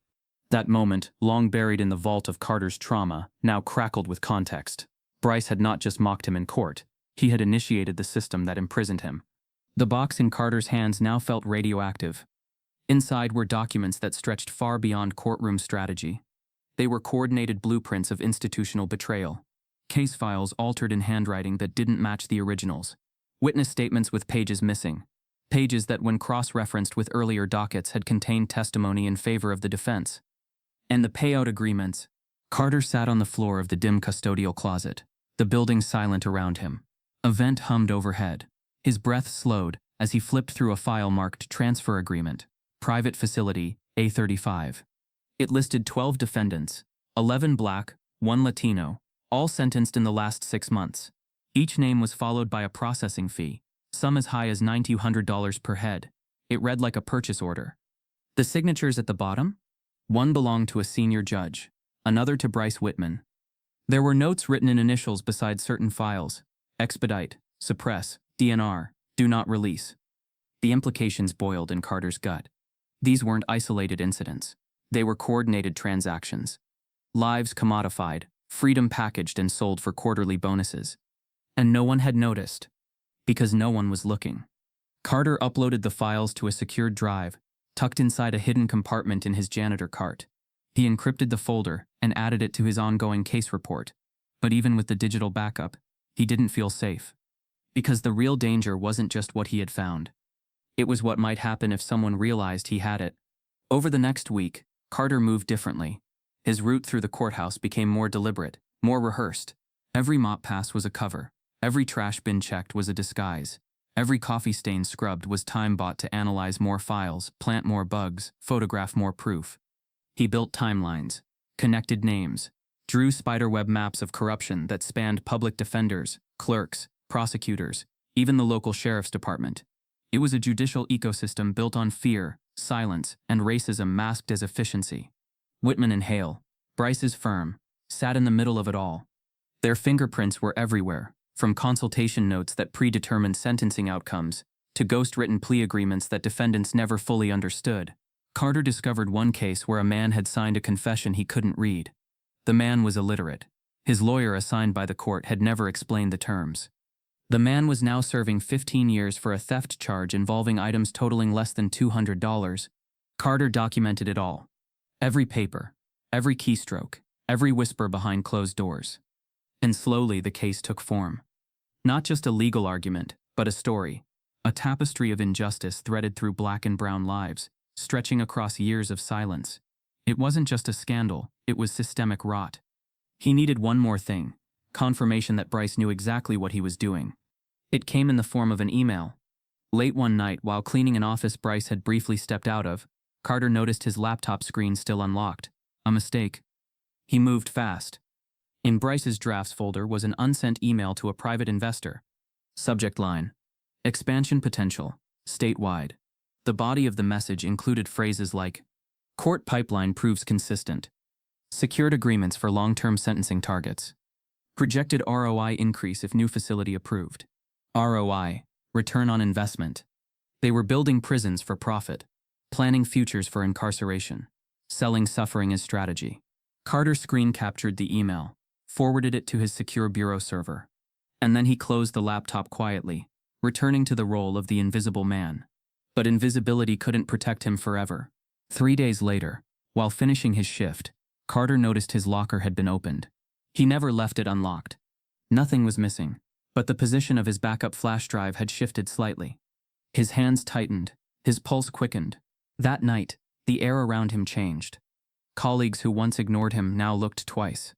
That moment, long buried in the vault of Carter's trauma, now crackled with context. Bryce had not just mocked him in court. He had initiated the system that imprisoned him. The box in Carter's hands now felt radioactive. Inside were documents that stretched far beyond courtroom strategy. They were coordinated blueprints of institutional betrayal. Case files altered in handwriting that didn't match the originals. Witness statements with pages missing. Pages that, when cross-referenced with earlier dockets, had contained testimony in favor of the defense. And the payout agreements. Carter sat on the floor of the dim custodial closet, the building silent around him. A vent hummed overhead. His breath slowed as he flipped through a file marked Transfer Agreement, Private Facility, A35. It listed 12 defendants, 11 black, 1 Latino, all sentenced in the last 6 months. Each name was followed by a processing fee, some as high as $9,200 per head. It read like a purchase order. The signatures at the bottom? One belonged to a senior judge, another to Bryce Whitman. There were notes written in initials beside certain files: expedite, suppress, DNR, do not release. The implications boiled in Carter's gut. These weren't isolated incidents. They were coordinated transactions. Lives commodified, freedom packaged and sold for quarterly bonuses. And no one had noticed, because no one was looking. Carter uploaded the files to a secured drive, tucked inside a hidden compartment in his janitor cart. He encrypted the folder and added it to his ongoing case report. But even with the digital backup, he didn't feel safe. Because the real danger wasn't just what he had found. It was what might happen if someone realized he had it. Over the next week, Carter moved differently. His route through the courthouse became more deliberate, more rehearsed. Every mop pass was a cover. Every trash bin checked was a disguise. Every coffee stain scrubbed was time bought to analyze more files, plant more bugs, photograph more proof. He built timelines, connected names, drew spiderweb maps of corruption that spanned public defenders, clerks, prosecutors, even the local sheriff's department. It was a judicial ecosystem built on fear, silence, and racism masked as efficiency. Whitman and Hale, Bryce's firm, sat in the middle of it all. Their fingerprints were everywhere, from consultation notes that predetermined sentencing outcomes to ghost-written plea agreements that defendants never fully understood. Carter discovered one case where a man had signed a confession he couldn't read. The man was illiterate. His lawyer assigned by the court had never explained the terms. The man was now serving 15 years for a theft charge involving items totaling less than $200. Carter documented it all. Every paper, every keystroke, every whisper behind closed doors. And slowly the case took form. Not just a legal argument, but a story. A tapestry of injustice threaded through black and brown lives, stretching across years of silence. It wasn't just a scandal, it was systemic rot. He needed one more thing: confirmation that Bryce knew exactly what he was doing. It came in the form of an email. Late one night, while cleaning an office Bryce had briefly stepped out of, Carter noticed his laptop screen still unlocked. A mistake. He moved fast. In Bryce's drafts folder was an unsent email to a private investor. Subject line: expansion potential, statewide. The body of the message included phrases like, court pipeline proves consistent, secured agreements for long-term sentencing targets, projected ROI increase if new facility approved. ROI, return on investment. They were building prisons for profit, planning futures for incarceration, selling suffering as strategy. Carter screen captured the email, forwarded it to his secure bureau server, and then he closed the laptop quietly, returning to the role of the invisible man. But invisibility couldn't protect him forever. 3 days later, while finishing his shift, Carter noticed his locker had been opened. He never left it unlocked. Nothing was missing, but the position of his backup flash drive had shifted slightly. His hands tightened, his pulse quickened. That night, the air around him changed. Colleagues who once ignored him now looked twice.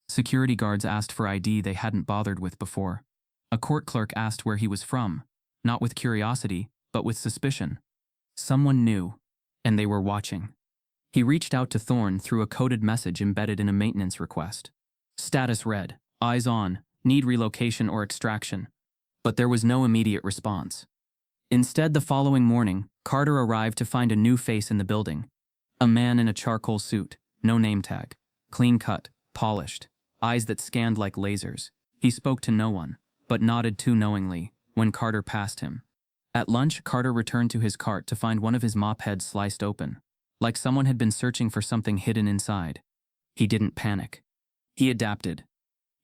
Security guards asked for ID they hadn't bothered with before. A court clerk asked where he was from, not with curiosity, but with suspicion. Someone knew, and they were watching. He reached out to Thorne through a coded message embedded in a maintenance request. Status read, eyes on, need relocation or extraction. But there was no immediate response. Instead, the following morning, Carter arrived to find a new face in the building. A man in a charcoal suit, no name tag, clean cut, polished, eyes that scanned like lasers. He spoke to no one, but nodded too knowingly when Carter passed him. At lunch, Carter returned to his cart to find one of his mop heads sliced open, like someone had been searching for something hidden inside. He didn't panic. He adapted.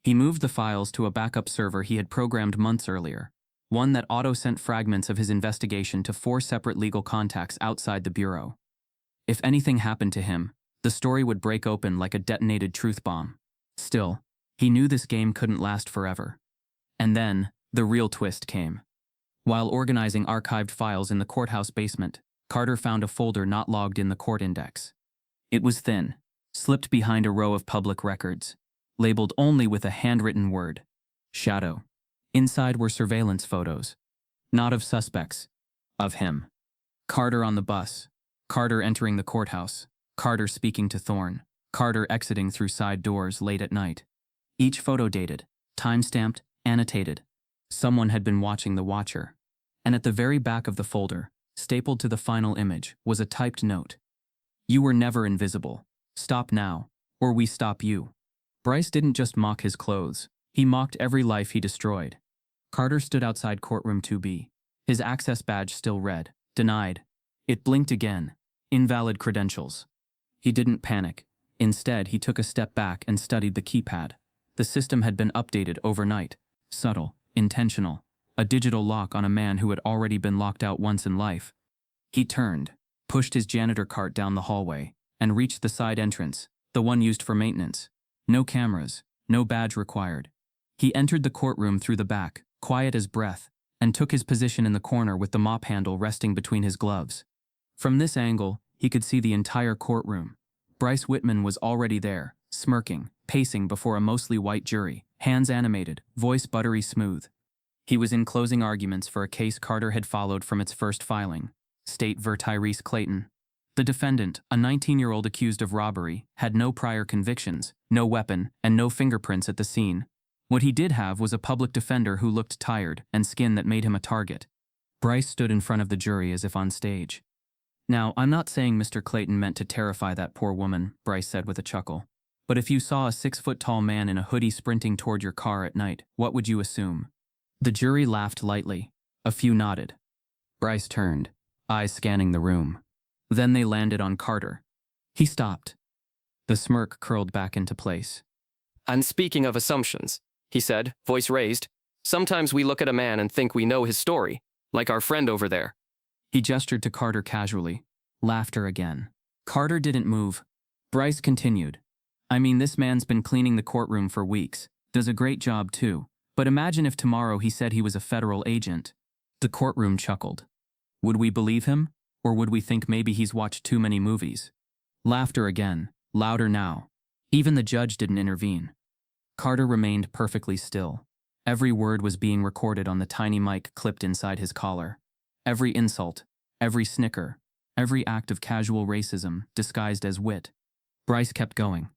He moved the files to a backup server he had programmed months earlier, one that auto-sent fragments of his investigation to 4 separate legal contacts outside the bureau. If anything happened to him, The story would break open like a detonated truth bomb. Still, he knew this game couldn't last forever. And then, the real twist came. While organizing archived files in the courthouse basement, Carter found a folder not logged in the court index. It was thin, slipped behind a row of public records, labeled only with a handwritten word, shadow. Inside were surveillance photos, not of suspects, of him. Carter on the bus, Carter entering the courthouse, Carter speaking to Thorne, Carter exiting through side doors late at night. Each photo dated, time-stamped, annotated. Someone had been watching the watcher. And at the very back of the folder, stapled to the final image, was a typed note. You were never invisible. Stop now, or we stop you. Bryce didn't just mock his clothes. He mocked every life he destroyed. Carter stood outside courtroom 2B. His access badge still read, denied. It blinked again. Invalid credentials. He didn't panic. Instead, he took a step back and studied the keypad. The system had been updated overnight. Subtle, intentional. A digital lock on a man who had already been locked out once in life. He turned, pushed his janitor cart down the hallway, and reached the side entrance, the one used for maintenance. No cameras, no badge required. He entered the courtroom through the back, quiet as breath, and took his position in the corner with the mop handle resting between his gloves. From this angle, he could see the entire courtroom. Bryce Whitman was already there, smirking, pacing before a mostly white jury, hands animated, voice buttery smooth. He was in closing arguments for a case Carter had followed from its first filing, State v. Tyrese Clayton. The defendant, a 19-year-old accused of robbery, had no prior convictions, no weapon, and no fingerprints at the scene. What he did have was a public defender who looked tired and skin that made him a target. Bryce stood in front of the jury as if on stage. Now, I'm not saying Mr. Clayton meant to terrify that poor woman, Bryce said with a chuckle. But if you saw a 6-foot-tall man in a hoodie sprinting toward your car at night, what would you assume? The jury laughed lightly. A few nodded. Bryce turned, eyes scanning the room. Then they landed on Carter. He stopped. The smirk curled back into place. And speaking of assumptions, he said, voice raised, sometimes we look at a man and think we know his story, like our friend over there. He gestured to Carter casually. Laughter again. Carter didn't move. Bryce continued. I mean, this man's been cleaning the courtroom for weeks. Does a great job too. But imagine if tomorrow he said he was a federal agent. The courtroom chuckled. Would we believe him? Or would we think maybe he's watched too many movies? Laughter again, louder now. Even the judge didn't intervene. Carter remained perfectly still. Every word was being recorded on the tiny mic clipped inside his collar. Every insult, every snicker, every act of casual racism disguised as wit. Bryce kept going.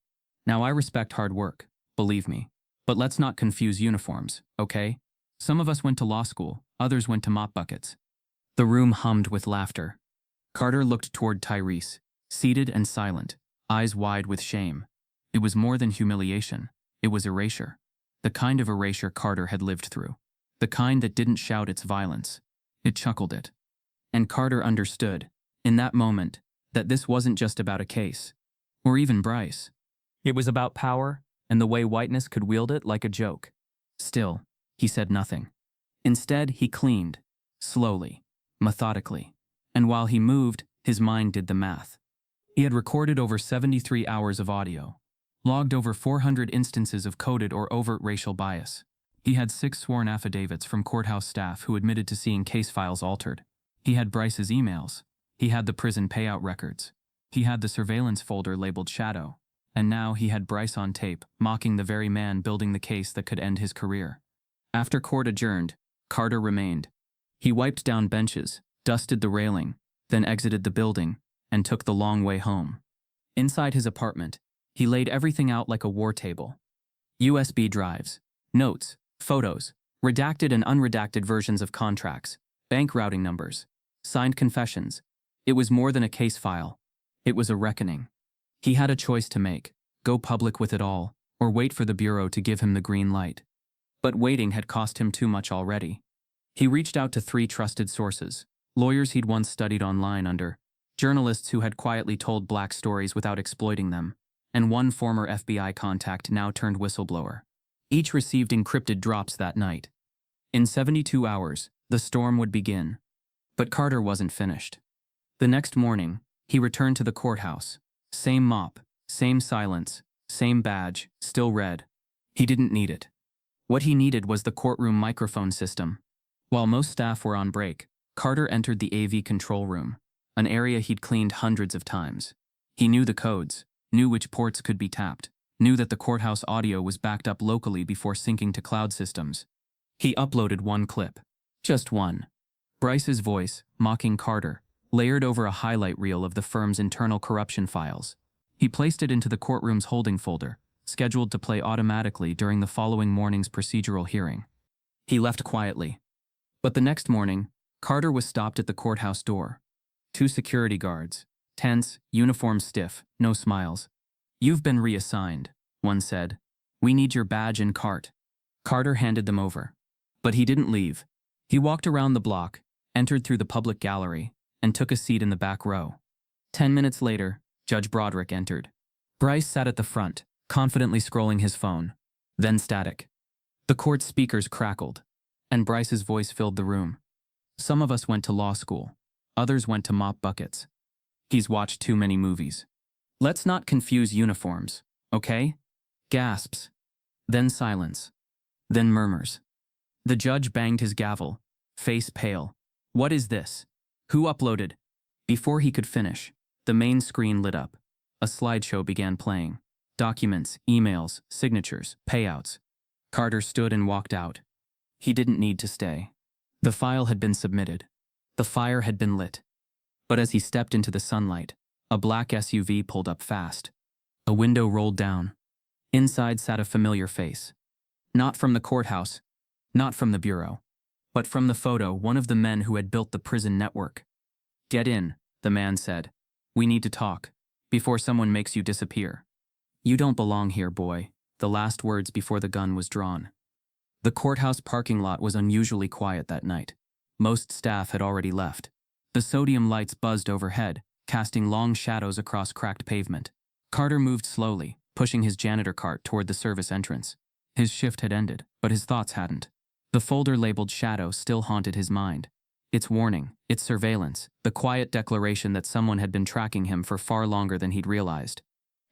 Now I respect hard work, believe me. But let's not confuse uniforms, okay? Some of us went to law school, others went to mop buckets. The room hummed with laughter. Carter looked toward Tyrese, seated and silent, eyes wide with shame. It was more than humiliation. It was erasure. The kind of erasure Carter had lived through. The kind that didn't shout its violence. It chuckled it. And Carter understood, in that moment, that this wasn't just about a case. Or even Bryce. It was about power, and the way whiteness could wield it like a joke. Still, he said nothing. Instead, he cleaned, slowly, methodically. And while he moved, his mind did the math. He had recorded over 73 hours of audio, logged over 400 instances of coded or overt racial bias. He had 6 sworn affidavits from courthouse staff who admitted to seeing case files altered. He had Bryce's emails. He had the prison payout records. He had the surveillance folder labeled Shadow. And now he had Bryce on tape, mocking the very man building the case that could end his career. After court adjourned, Carter remained. He wiped down benches, dusted the railing, then exited the building, and took the long way home. Inside his apartment, he laid everything out like a war table. USB drives, notes, photos, redacted and unredacted versions of contracts, bank routing numbers, signed confessions. It was more than a case file. It was a reckoning. He had a choice to make, go public with it all, or wait for the Bureau to give him the green light. But waiting had cost him too much already. He reached out to 3 trusted sources, lawyers he'd once studied online under, journalists who had quietly told black stories without exploiting them, and one former FBI contact now turned whistleblower. Each received encrypted drops that night. In 72 hours, the storm would begin. But Carter wasn't finished. The next morning, he returned to the courthouse, Same mop, same silence, same badge, still red. He didn't need it. What he needed was the courtroom microphone system. While most staff were on break, Carter entered the AV control room, an area he'd cleaned hundreds of times. He knew the codes, knew which ports could be tapped, knew that the courthouse audio was backed up locally before syncing to cloud systems. He uploaded one clip. Just one. Bryce's voice, mocking Carter, layered over a highlight reel of the firm's internal corruption files. He placed it into the courtroom's holding folder, scheduled to play automatically during the following morning's procedural hearing. He left quietly. But the next morning, Carter was stopped at the courthouse door. 2 security guards, tense, uniforms stiff, no smiles. "You've been reassigned," one said. "We need your badge and cart." Carter handed them over. But he didn't leave. He walked around the block, entered through the public gallery, and took a seat in the back row. 10 minutes later, Judge Broderick entered. Bryce sat at the front, confidently scrolling his phone. Then static. The court's speakers crackled, and Bryce's voice filled the room. "Some of us went to law school. Others went to mop buckets. He's watched too many movies. Let's not confuse uniforms, okay?" Gasps. Then silence. Then murmurs. The judge banged his gavel, face pale. "What is this? Who uploaded?" Before he could finish, the main screen lit up. A slideshow began playing. Documents, emails, signatures, payouts. Carter stood and walked out. He didn't need to stay. The file had been submitted. The fire had been lit. But as he stepped into the sunlight, a black SUV pulled up fast. A window rolled down. Inside sat a familiar face. Not from the courthouse, not from the bureau, but from the photo, one of the men who had built the prison network. "Get in," the man said. "We need to talk, before someone makes you disappear." "You don't belong here, boy," the last words before the gun was drawn. The courthouse parking lot was unusually quiet that night. Most staff had already left. The sodium lights buzzed overhead, casting long shadows across cracked pavement. Carter moved slowly, pushing his janitor cart toward the service entrance. His shift had ended, but his thoughts hadn't. The folder labeled Shadow still haunted his mind. Its warning, its surveillance, the quiet declaration that someone had been tracking him for far longer than he'd realized.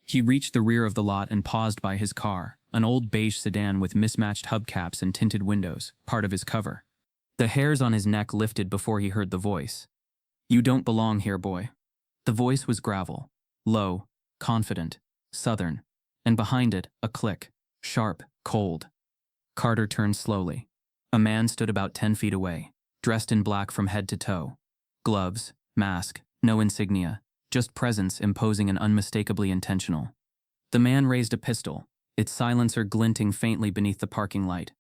He reached the rear of the lot and paused by his car, an old beige sedan with mismatched hubcaps and tinted windows, part of his cover. The hairs on his neck lifted before he heard the voice. "You don't belong here, boy." The voice was gravel, low, confident, southern, and behind it, a click, sharp, cold. Carter turned slowly. A man stood about 10 feet away, dressed in black from head to toe. Gloves, mask, no insignia, just presence imposing and unmistakably intentional. The man raised a pistol, its silencer glinting faintly beneath the parking light.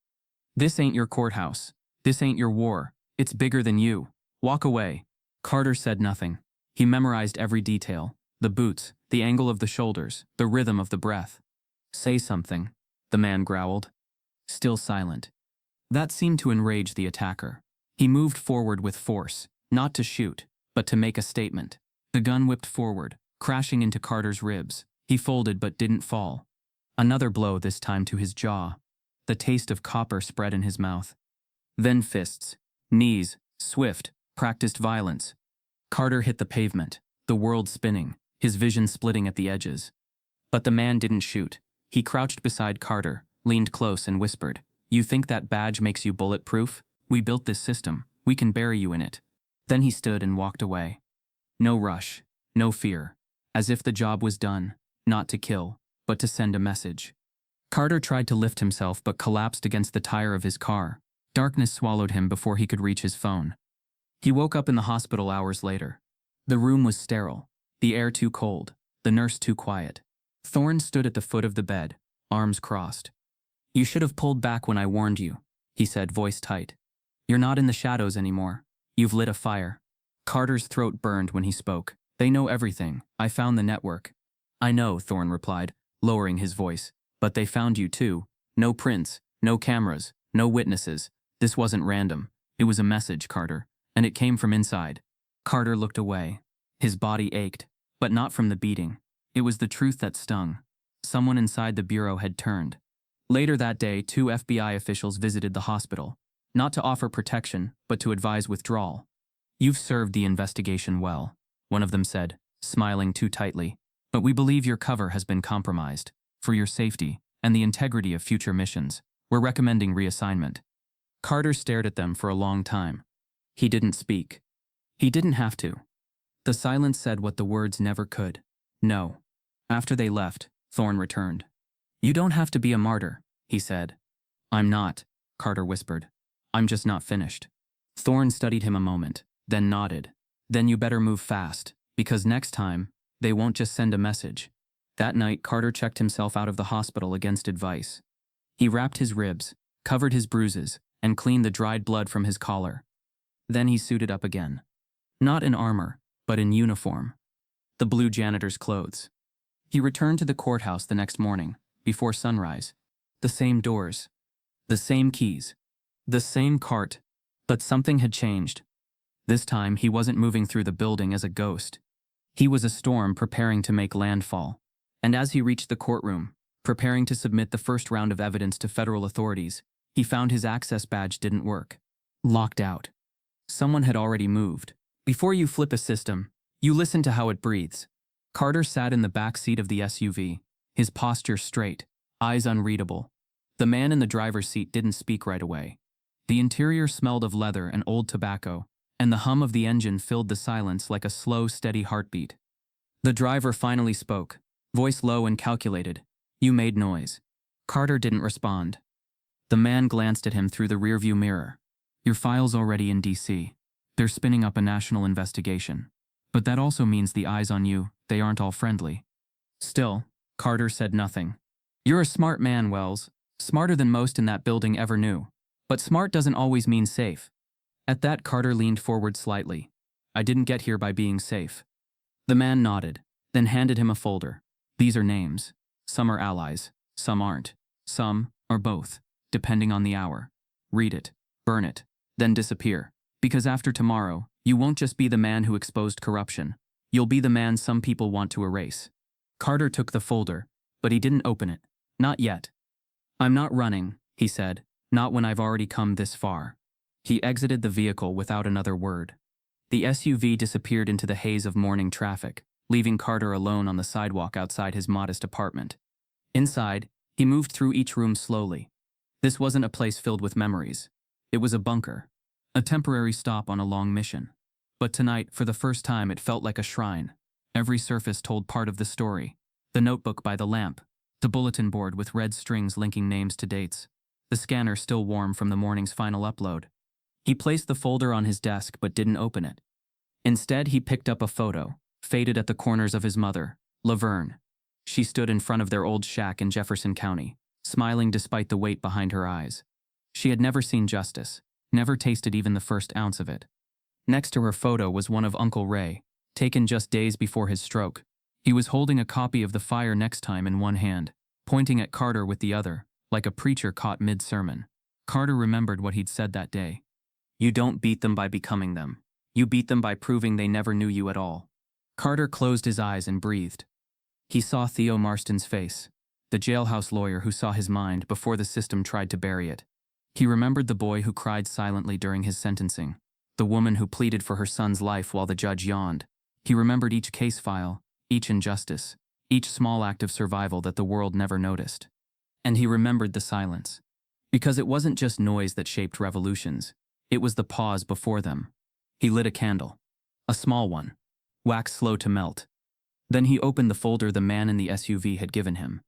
"This ain't your courthouse. This ain't your war. It's bigger than you. Walk away." Carter said nothing. He memorized every detail. The boots, the angle of the shoulders, the rhythm of the breath. "Say something," the man growled. Still silent. That seemed to enrage the attacker. He moved forward with force, not to shoot, but to make a statement. The gun whipped forward, crashing into Carter's ribs. He folded but didn't fall. Another blow, this time to his jaw. The taste of copper spread in his mouth. Then fists, knees, swift, practiced violence. Carter hit the pavement, the world spinning, his vision splitting at the edges. But the man didn't shoot. He crouched beside Carter, leaned close and whispered, "You think that badge makes you bulletproof? We built this system. We can bury you in it." Then he stood and walked away. No rush, no fear, as if the job was done, not to kill, but to send a message. Carter tried to lift himself but collapsed against the tire of his car. Darkness swallowed him before he could reach his phone. He woke up in the hospital hours later. The room was sterile, the air too cold, the nurse too quiet. Thorne stood at the foot of the bed, arms crossed. "You should have pulled back when I warned you," he said, voice tight. "You're not in the shadows anymore. You've lit a fire." Carter's throat burned when he spoke. "They know everything. I found the network." "I know," Thorne replied, lowering his voice. "But they found you too. No prints, no cameras, no witnesses. This wasn't random. It was a message, Carter. And it came from inside." Carter looked away. His body ached, but not from the beating. It was the truth that stung. Someone inside the bureau had turned. Later that day, 2 FBI officials visited the hospital, not to offer protection, but to advise withdrawal. "You've served the investigation well," one of them said, smiling too tightly. But we believe your cover has been compromised. For your safety and the integrity of future missions, we're recommending reassignment. Carter stared at them for a long time. He didn't speak. He didn't have to. The silence said what the words never could. No. After they left, Thorne returned. You don't have to be a martyr, he said. I'm not, Carter whispered. I'm just not finished. Thorne studied him a moment, then nodded. Then you better move fast, because next time, they won't just send a message. That night, Carter checked himself out of the hospital against advice. He wrapped his ribs, covered his bruises, and cleaned the dried blood from his collar. Then he suited up again. Not in armor, but in uniform. The blue janitor's clothes. He returned to the courthouse the next morning, before sunrise. The same doors. The same keys. The same cart. But something had changed. This time, he wasn't moving through the building as a ghost. He was a storm preparing to make landfall. And as he reached the courtroom, preparing to submit the first round of evidence to federal authorities, he found his access badge didn't work. Locked out. Someone had already moved. Before you flip a system, you listen to how it breathes. Carter sat in the back seat of the SUV, his posture straight, eyes unreadable. The man in the driver's seat didn't speak right away. The interior smelled of leather and old tobacco, and the hum of the engine filled the silence like a slow, steady heartbeat. The driver finally spoke, voice low and calculated. You made noise. Carter didn't respond. The man glanced at him through the rearview mirror. Your file's already in D.C. They're spinning up a national investigation. But that also means the eyes on you, they aren't all friendly. Still, Carter said nothing. You're a smart man, Wells. Smarter than most in that building ever knew. But smart doesn't always mean safe. At that, Carter leaned forward slightly. I didn't get here by being safe. The man nodded, then handed him a folder. These are names. Some are allies, some aren't. Some, or both, depending on the hour. Read it, burn it, then disappear. Because after tomorrow, you won't just be the man who exposed corruption. You'll be the man some people want to erase. Carter took the folder, but he didn't open it. Not yet. I'm not running, he said, not when I've already come this far. He exited the vehicle without another word. The SUV disappeared into the haze of morning traffic, leaving Carter alone on the sidewalk outside his modest apartment. Inside, he moved through each room slowly. This wasn't a place filled with memories. It was a bunker. A temporary stop on a long mission. But tonight, for the first time, it felt like a shrine. Every surface told part of the story. The notebook by the lamp. The bulletin board with red strings linking names to dates. The scanner still warm from the morning's final upload. He placed the folder on his desk but didn't open it. Instead, he picked up a photo, faded at the corners of his mother, Laverne. She stood in front of their old shack in Jefferson County, smiling despite the weight behind her eyes. She had never seen justice, never tasted even the first ounce of it. Next to her photo was one of Uncle Ray, taken just days before his stroke. He was holding a copy of The Fire Next Time in one hand, pointing at Carter with the other, like a preacher caught mid-sermon. Carter remembered what he'd said that day. You don't beat them by becoming them. You beat them by proving they never knew you at all. Carter closed his eyes and breathed. He saw Theo Marston's face, the jailhouse lawyer who saw his mind before the system tried to bury it. He remembered the boy who cried silently during his sentencing, the woman who pleaded for her son's life while the judge yawned. He remembered each case file, each injustice, each small act of survival that the world never noticed. And he remembered the silence. Because it wasn't just noise that shaped revolutions, it was the pause before them. He lit a candle. A small one. Wax slow to melt. Then he opened the folder the man in the SUV had given him.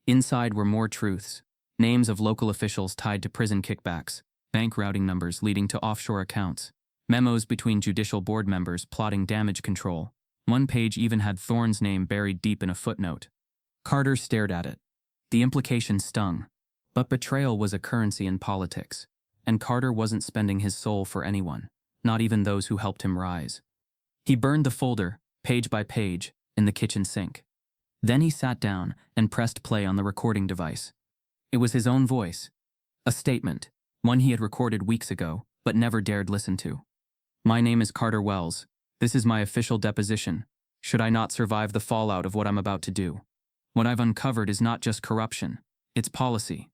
Inside were more truths. Names of local officials tied to prison kickbacks, bank routing numbers leading to offshore accounts, memos between judicial board members plotting damage control. One page even had Thorne's name buried deep in a footnote. Carter stared at it. The implication stung. But betrayal was a currency in politics, and Carter wasn't spending his soul for anyone, not even those who helped him rise. He burned the folder, page by page, in the kitchen sink. Then he sat down and pressed play on the recording device. It was his own voice. A statement, one he had recorded weeks ago, but never dared listen to. My name is Carter Wells. This is my official deposition, should I not survive the fallout of what I'm about to do. What I've uncovered is not just corruption, it's policy.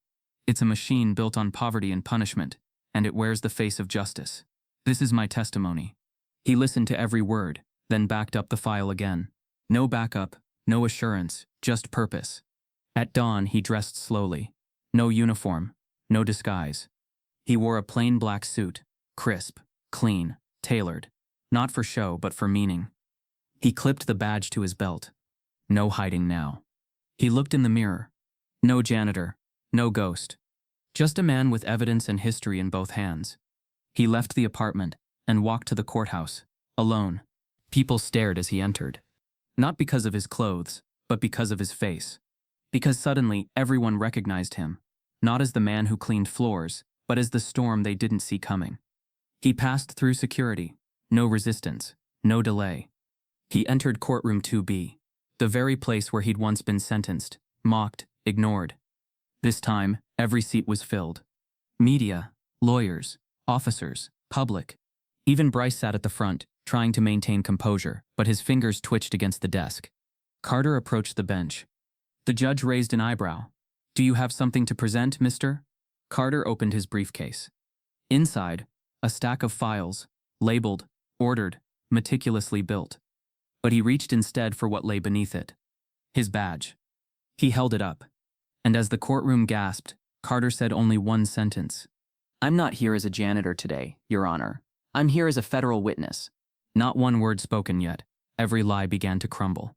It's a machine built on poverty and punishment, and it wears the face of justice. This is my testimony. He listened to every word, then backed up the file again. No backup, No assurance, just purpose. At dawn, he dressed slowly. No uniform, no disguise. He wore a plain black suit, crisp, clean, tailored. Not for show, but for meaning. He clipped the badge to his belt. No hiding now. He looked in the mirror. No janitor, no ghost. Just a man with evidence and history in both hands. He left the apartment and walked to the courthouse, alone. People stared as he entered. Not because of his clothes, but because of his face. Because suddenly everyone recognized him, not as the man who cleaned floors, but as the storm they didn't see coming. He passed through security. No resistance, no delay. He entered courtroom 2B, the very place where he'd once been sentenced, mocked, ignored. This time, every seat was filled. Media, lawyers, officers, public. Even Bryce sat at the front, trying to maintain composure, but his fingers twitched against the desk. Carter approached the bench. The judge raised an eyebrow. "Do you have something to present, mister?" Carter opened his briefcase. Inside, a stack of files, labeled, ordered, meticulously built. But he reached instead for what lay beneath it. His badge. He held it up. And as the courtroom gasped, Carter said only one sentence. "I'm not here as a janitor today, Your Honor. I'm here as a federal witness." Not one word spoken yet. Every lie began to crumble.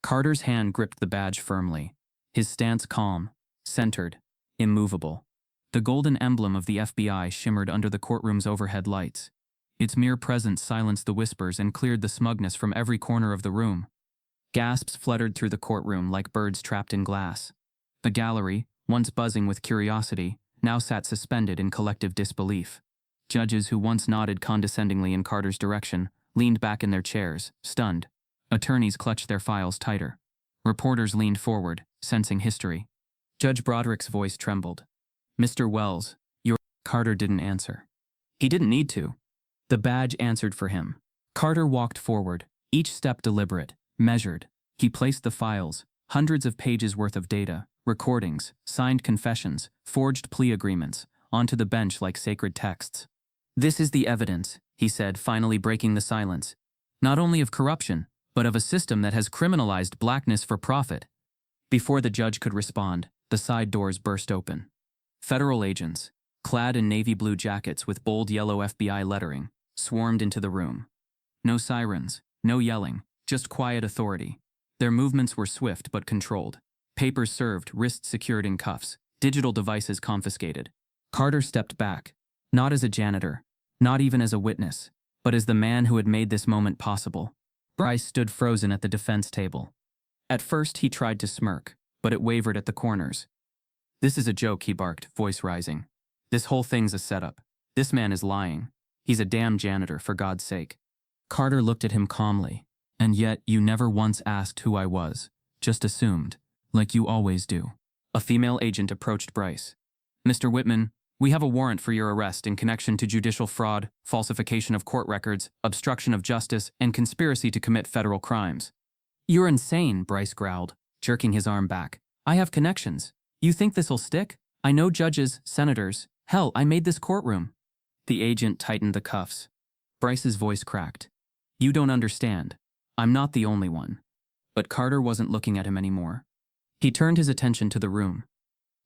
Carter's hand gripped the badge firmly. His stance calm, centered, immovable. The golden emblem of the FBI shimmered under the courtroom's overhead lights. Its mere presence silenced the whispers and cleared the smugness from every corner of the room. Gasps fluttered through the courtroom like birds trapped in glass. The gallery, once buzzing with curiosity, now sat suspended in collective disbelief. Judges who once nodded condescendingly in Carter's direction leaned back in their chairs, stunned. Attorneys clutched their files tighter. Reporters leaned forward, sensing history. Judge Broderick's voice trembled. "Mr. Wells, your—" Carter didn't answer. He didn't need to. The badge answered for him. Carter walked forward, each step deliberate, measured. He placed the files, hundreds of pages worth of data, recordings, signed confessions, forged plea agreements, onto the bench like sacred texts. "This is the evidence," he said, finally breaking the silence. "Not only of corruption, but of a system that has criminalized blackness for profit." Before the judge could respond, the side doors burst open. Federal agents, clad in navy blue jackets with bold yellow FBI lettering, swarmed into the room. No sirens, no yelling, just quiet authority. Their movements were swift but controlled. Papers served, wrists secured in cuffs, digital devices confiscated. Carter stepped back, not as a janitor, not even as a witness, but as the man who had made this moment possible. Bryce stood frozen at the defense table. At first he tried to smirk, but it wavered at the corners. "This is a joke," he barked, voice rising. "This whole thing's a setup. This man is lying. He's a damn janitor, for God's sake." Carter looked at him calmly. "And yet you never once asked who I was, just assumed, like you always do." A female agent approached Bryce. "Mr. Whitman, we have a warrant for your arrest in connection to judicial fraud, falsification of court records, obstruction of justice, and conspiracy to commit federal crimes." "You're insane," Bryce growled, jerking his arm back. "I have connections. You think this'll stick? I know judges, senators. Hell, I made this courtroom." The agent tightened the cuffs. Bryce's voice cracked. "You don't understand. I'm not the only one." But Carter wasn't looking at him anymore. He turned his attention to the room.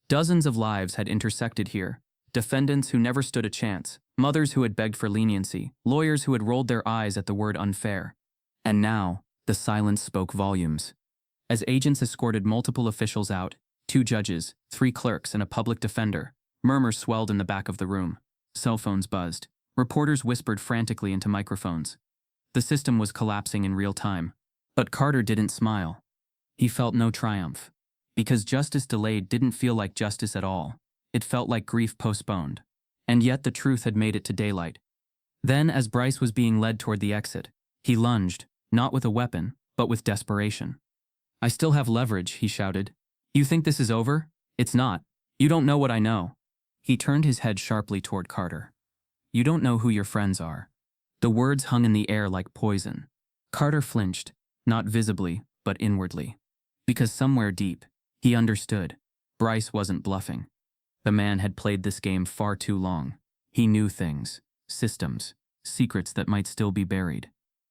Dozens of lives had intersected here. Defendants who never stood a chance, mothers who had begged for leniency, lawyers who had rolled their eyes at the word unfair. And now, the silence spoke volumes. As agents escorted multiple officials out, 2 judges, 3 clerks, and a public defender, murmurs swelled in the back of the room. Cell phones buzzed. Reporters whispered frantically into microphones. The system was collapsing in real time. But Carter didn't smile. He felt no triumph. Because justice delayed didn't feel like justice at all. It felt like grief postponed. And yet the truth had made it to daylight. Then, as Bryce was being led toward the exit, he lunged, not with a weapon, but with desperation. "I still have leverage," he shouted. "You think this is over? It's not. You don't know what I know." He turned his head sharply toward Carter. "You don't know who your friends are." The words hung in the air like poison. Carter flinched, not visibly, but inwardly. Because somewhere deep, he understood. Bryce wasn't bluffing. The man had played this game far too long. He knew things, systems, secrets that might still be buried.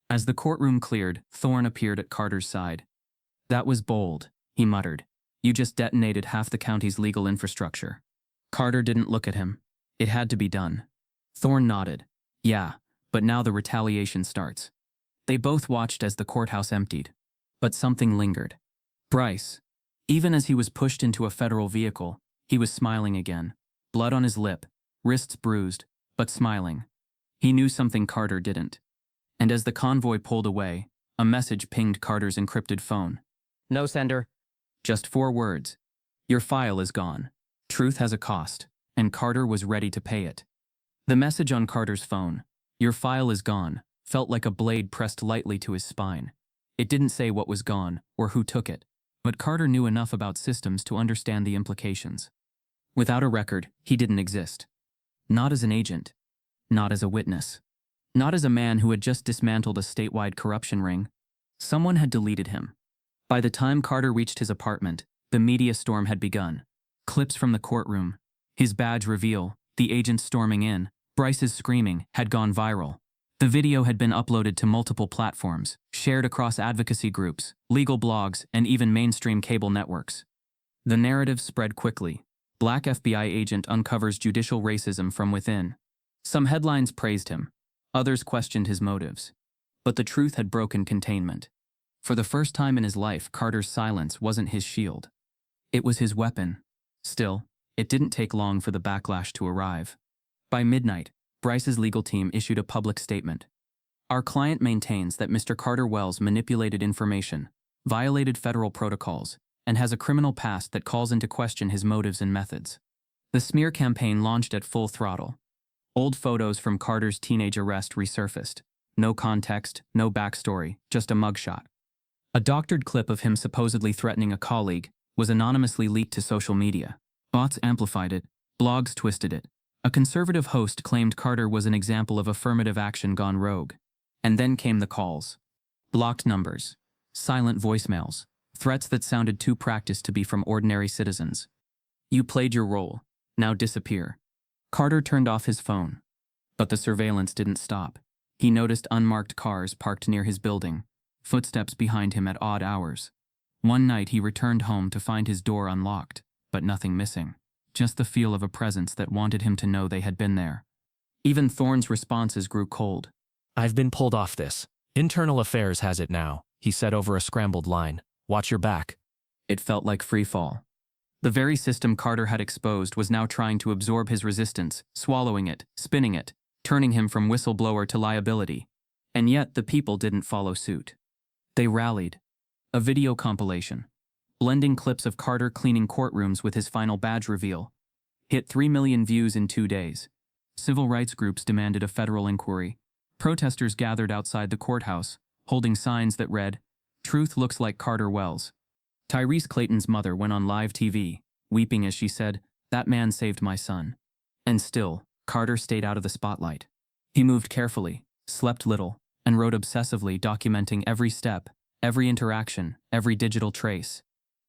As the courtroom cleared, Thorne appeared at Carter's side. That was bold, he muttered. You just detonated half the county's legal infrastructure. Carter didn't look at him. It had to be done. Thorne nodded. Yeah, but now the retaliation starts. They both watched as the courthouse emptied. But something lingered. Bryce. Even as he was pushed into a federal vehicle, he was smiling again. Blood on his lip, wrists bruised, but smiling. He knew something Carter didn't. And as the convoy pulled away, a message pinged Carter's encrypted phone. No sender. Just 4 words. Your file is gone. Truth has a cost, and Carter was ready to pay it. The message on Carter's phone, your file is gone, felt like a blade pressed lightly to his spine. It didn't say what was gone or who took it, but Carter knew enough about systems to understand the implications. Without a record, he didn't exist. Not as an agent. Not as a witness. Not as a man who had just dismantled a statewide corruption ring. Someone had deleted him. By the time Carter reached his apartment, the media storm had begun. Clips from the courtroom, his badge reveal, the agents storming in, Bryce's screaming, had gone viral. The video had been uploaded to multiple platforms, shared across advocacy groups, legal blogs, and even mainstream cable networks. The narrative spread quickly. Black FBI agent uncovers judicial racism from within. Some headlines praised him. Others questioned his motives. But the truth had broken containment. For the first time in his life, Carter's silence wasn't his shield. It was his weapon. Still, it didn't take long for the backlash to arrive. By midnight, Bryce's legal team issued a public statement. Our client maintains that Mr. Carter Wells manipulated information, violated federal protocols, and has a criminal past that calls into question his motives and methods. The smear campaign launched at full throttle. Old photos from Carter's teenage arrest resurfaced. No context, no backstory, just a mugshot. A doctored clip of him supposedly threatening a colleague was anonymously leaked to social media. Bots amplified it, blogs twisted it. A conservative host claimed Carter was an example of affirmative action gone rogue. And then came the calls. Blocked numbers, silent voicemails, threats that sounded too practiced to be from ordinary citizens. You played your role, now disappear. Carter turned off his phone. But the surveillance didn't stop. He noticed unmarked cars parked near his building, footsteps behind him at odd hours. One night he returned home to find his door unlocked, but nothing missing. Just the feel of a presence that wanted him to know they had been there. Even Thorne's responses grew cold. I've been pulled off this. Internal Affairs has it now, he said over a scrambled line. Watch your back. It felt like free fall. The very system Carter had exposed was now trying to absorb his resistance, swallowing it, spinning it, turning him from whistleblower to liability. And yet the people didn't follow suit. They rallied. A video compilation, blending clips of Carter cleaning courtrooms with his final badge reveal, hit 3 million views in 2 days. Civil rights groups demanded a federal inquiry. Protesters gathered outside the courthouse, holding signs that read, "Truth looks like Carter Wells." Tyrese Clayton's mother went on live TV, weeping as she said, "That man saved my son." And still, Carter stayed out of the spotlight. He moved carefully, slept little, and wrote obsessively, documenting every step, every interaction, every digital trace.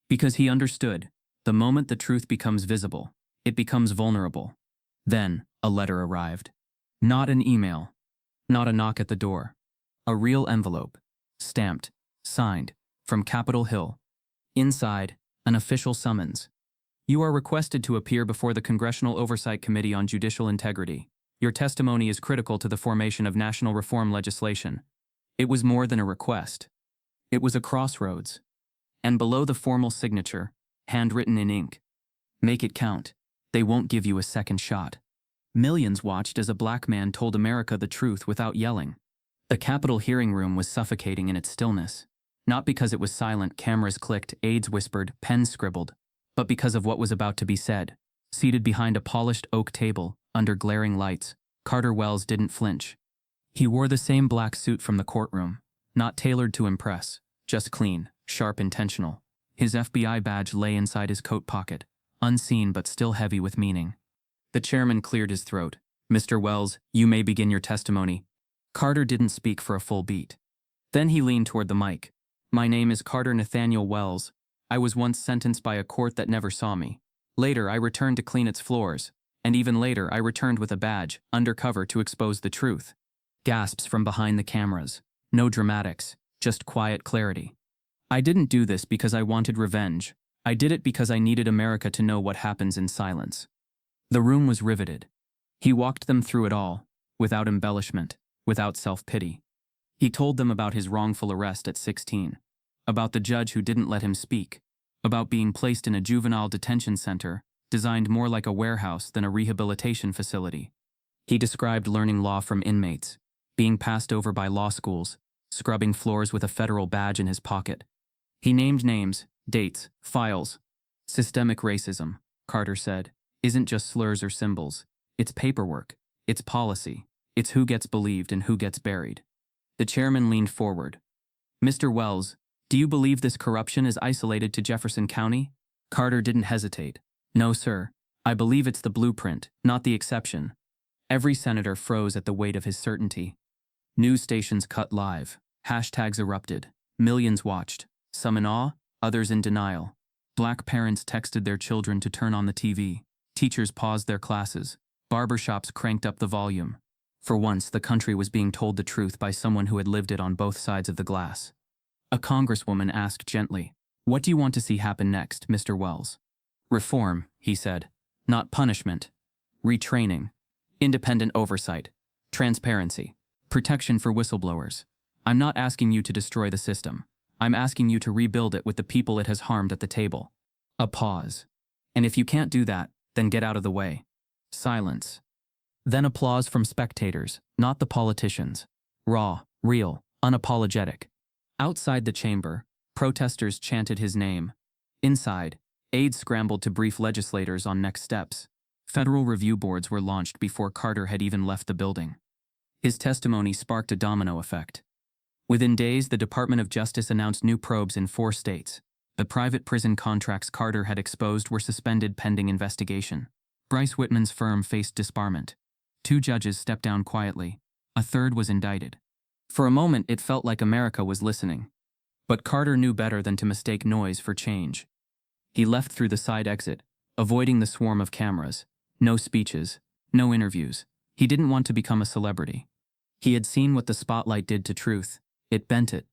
Because he understood, the moment the truth becomes visible, it becomes vulnerable. Then, a letter arrived. Not an email. Not a knock at the door. A real envelope. Stamped. Signed. From Capitol Hill. Inside, an official summons. You are requested to appear before the Congressional Oversight Committee on Judicial Integrity. Your testimony is critical to the formation of national reform legislation. It was more than a request. It was a crossroads. And below the formal signature, handwritten in ink, "Make it count. They won't give you a second shot." Millions watched as a black man told America the truth without yelling. The Capitol hearing room was suffocating in its stillness. Not because it was silent, cameras clicked, aides whispered, pens scribbled, but because of what was about to be said. Seated behind a polished oak table, under glaring lights, Carter Wells didn't flinch. He wore the same black suit from the courtroom, not tailored to impress, just clean, sharp, intentional. His FBI badge lay inside his coat pocket, unseen but still heavy with meaning. The chairman cleared his throat. "Mr. Wells, you may begin your testimony." Carter didn't speak for a full beat. Then he leaned toward the mic. "My name is Carter Nathaniel Wells. I was once sentenced by a court that never saw me. Later, I returned to clean its floors. And even later, I returned with a badge, undercover, to expose the truth." Gasps from behind the cameras. No dramatics, just quiet clarity. I didn't do this because I wanted revenge. I did it because I needed America to know what happens in silence. The room was riveted. He walked them through it all, without embellishment, without self-pity. He told them about his wrongful arrest at 16, about the judge who didn't let him speak, about being placed in a juvenile detention center, designed more like a warehouse than a rehabilitation facility. He described learning law from inmates, being passed over by law schools, scrubbing floors with a federal badge in his pocket. He named names, dates, files. Systemic racism, Carter said, isn't just slurs or symbols. It's paperwork. It's policy. It's who gets believed and who gets buried. The chairman leaned forward. Mr. Wells, do you believe this corruption is isolated to Jefferson County? Carter didn't hesitate. No, sir. I believe it's the blueprint, not the exception. Every senator froze at the weight of his certainty. News stations cut live. Hashtags erupted. Millions watched. Some in awe, others in denial. Black parents texted their children to turn on the TV. Teachers paused their classes. Barbershops cranked up the volume. For once, the country was being told the truth by someone who had lived it on both sides of the glass. A congresswoman asked gently, "What do you want to see happen next, Mr. Wells?" "Reform," he said. "Not punishment. Retraining. Independent oversight. Transparency. Protection for whistleblowers. I'm not asking you to destroy the system. I'm asking you to rebuild it with the people it has harmed at the table." A pause. "And if you can't do that, then get out of the way." Silence. Then applause from spectators, not the politicians. Raw, real, unapologetic. Outside the chamber, protesters chanted his name. Inside, aides scrambled to brief legislators on next steps. Federal review boards were launched before Carter had even left the building. His testimony sparked a domino effect. Within days, the Department of Justice announced new probes in 4 states. The private prison contracts Carter had exposed were suspended pending investigation. Bryce Whitman's firm faced disbarment. 2 judges stepped down quietly. A third was indicted. For a moment, it felt like America was listening. But Carter knew better than to mistake noise for change. He left through the side exit, avoiding the swarm of cameras. No speeches, no interviews. He didn't want to become a celebrity. He had seen what the spotlight did to truth. It bent it.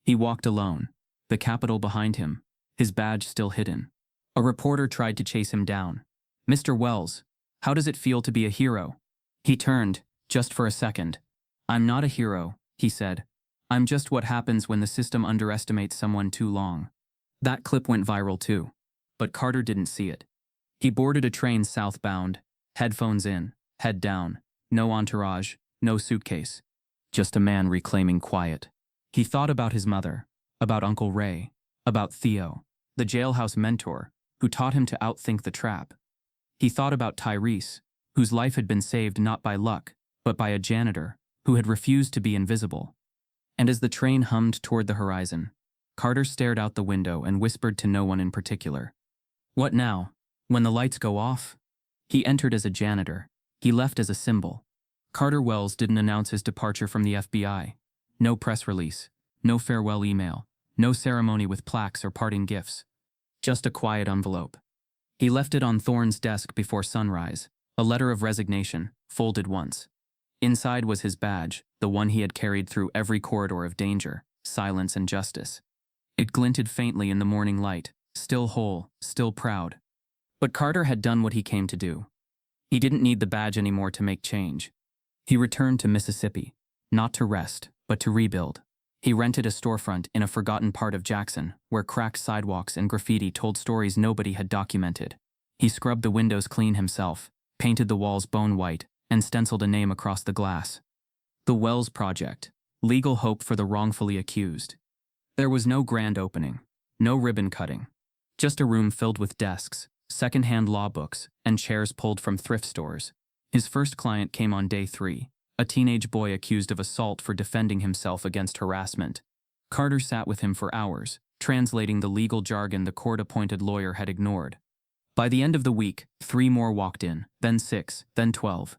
He walked alone, the Capitol behind him, his badge still hidden. A reporter tried to chase him down. "Mr. Wells, how does it feel to be a hero?" He turned, just for a second. "I'm not a hero," he said. "I'm just what happens when the system underestimates someone too long." That clip went viral too. But Carter didn't see it. He boarded a train southbound, headphones in, head down, no entourage, no suitcase. Just a man reclaiming quiet. He thought about his mother, about Uncle Ray, about Theo, the jailhouse mentor, who taught him to outthink the trap. He thought about Tyrese, whose life had been saved not by luck, but by a janitor who had refused to be invisible. And as the train hummed toward the horizon, Carter stared out the window and whispered to no one in particular. "What now? When the lights go off?" He entered as a janitor. He left as a symbol. Carter Wells didn't announce his departure from the FBI. No press release, no farewell email, no ceremony with plaques or parting gifts. Just a quiet envelope. He left it on Thorne's desk before sunrise, a letter of resignation, folded once. Inside was his badge, the one he had carried through every corridor of danger, silence and justice. It glinted faintly in the morning light, still whole, still proud. But Carter had done what he came to do. He didn't need the badge anymore to make change. He returned to Mississippi, not to rest, but to rebuild. He rented a storefront in a forgotten part of Jackson, where cracked sidewalks and graffiti told stories nobody had documented. He scrubbed the windows clean himself, painted the walls bone white, and stenciled a name across the glass. The Wells Project, legal hope for the wrongfully accused. There was no grand opening, no ribbon cutting, just a room filled with desks, second-hand law books, and chairs pulled from thrift stores. His first client came on day 3, a teenage boy accused of assault for defending himself against harassment. Carter sat with him for hours, translating the legal jargon the court-appointed lawyer had ignored. By the end of the week, 3 more walked in, then 6, then 12.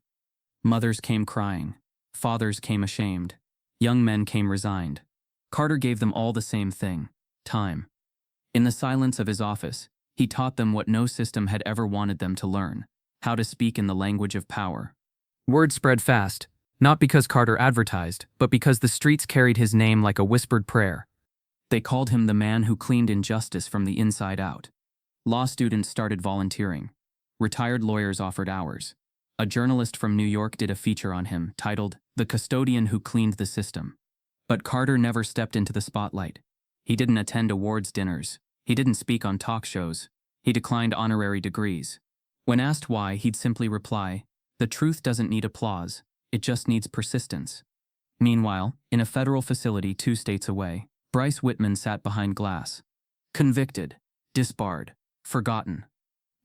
Mothers came crying. Fathers came ashamed. Young men came resigned. Carter gave them all the same thing: time. In the silence of his office, he taught them what no system had ever wanted them to learn: how to speak in the language of power. Word spread fast, not because Carter advertised, but because the streets carried his name like a whispered prayer. They called him the man who cleaned injustice from the inside out. Law students started volunteering. Retired lawyers offered hours. A journalist from New York did a feature on him titled, "The Custodian Who Cleaned the System." But Carter never stepped into the spotlight. He didn't attend awards dinners. He didn't speak on talk shows. He declined honorary degrees. When asked why, he'd simply reply, "The truth doesn't need applause, it just needs persistence." Meanwhile, in a federal facility 2 states away, Bryce Whitman sat behind glass. Convicted, disbarred, forgotten.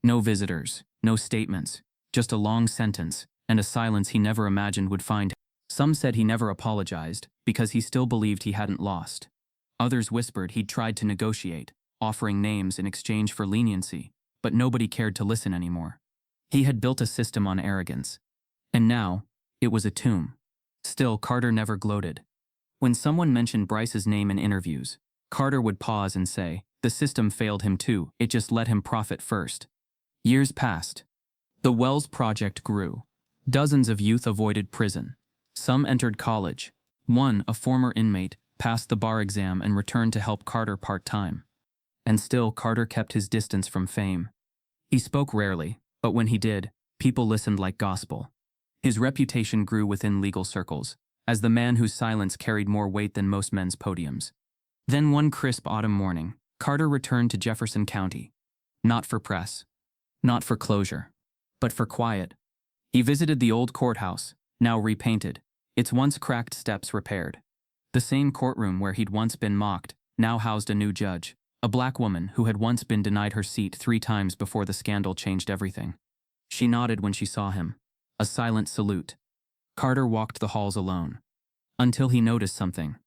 No visitors, no statements, just a long sentence, and a silence he never imagined would find him. Some said he never apologized, because he still believed he hadn't lost. Others whispered he'd tried to negotiate, offering names in exchange for leniency, but nobody cared to listen anymore. He had built a system on arrogance. And now, it was a tomb. Still, Carter never gloated. When someone mentioned Bryce's name in interviews, Carter would pause and say, "The system failed him too, it just let him profit first." Years passed. The Wells Project grew. Dozens of youth avoided prison. Some entered college. One, a former inmate, passed the bar exam and returned to help Carter part-time. And still, Carter kept his distance from fame. He spoke rarely, but when he did, people listened like gospel. His reputation grew within legal circles, as the man whose silence carried more weight than most men's podiums. Then one crisp autumn morning, Carter returned to Jefferson County. Not for press. Not for closure. But for quiet. He visited the old courthouse, now repainted, its once cracked steps repaired. The same courtroom where he'd once been mocked, now housed a new judge, a black woman who had once been denied her seat 3 times before the scandal changed everything. She nodded when she saw him. A silent salute. Carter walked the halls alone. Until he noticed something.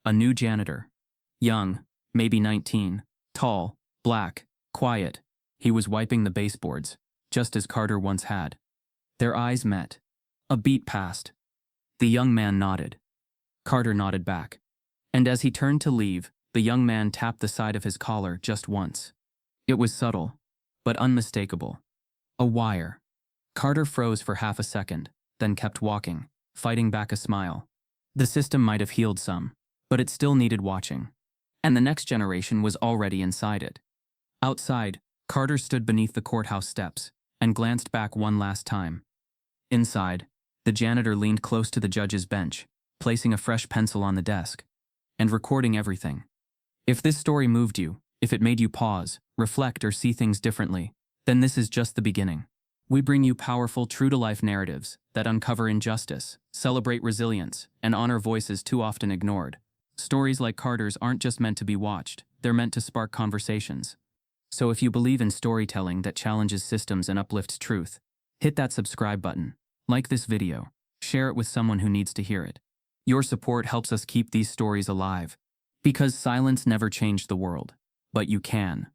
A new janitor. Young, maybe 19, tall, black, quiet. He was wiping the baseboards, just as Carter once had. Their eyes met. A beat passed. The young man nodded. Carter nodded back. And as he turned to leave, the young man tapped the side of his collar just once. It was subtle, but unmistakable. A wire. Carter froze for half a second, then kept walking, fighting back a smile. The system might have healed some, but it still needed watching. And the next generation was already inside it. Outside, Carter stood beneath the courthouse steps and glanced back one last time. Inside, the janitor leaned close to the judge's bench, placing a fresh pencil on the desk, and recording everything. If this story moved you, if it made you pause, reflect, or see things differently, then this is just the beginning. We bring you powerful, true-to-life narratives that uncover injustice, celebrate resilience, and honor voices too often ignored. Stories like Carter's aren't just meant to be watched, they're meant to spark conversations. So if you believe in storytelling that challenges systems and uplifts truth, hit that subscribe button, like this video, share it with someone who needs to hear it. Your support helps us keep these stories alive. Because silence never changed the world, but you can.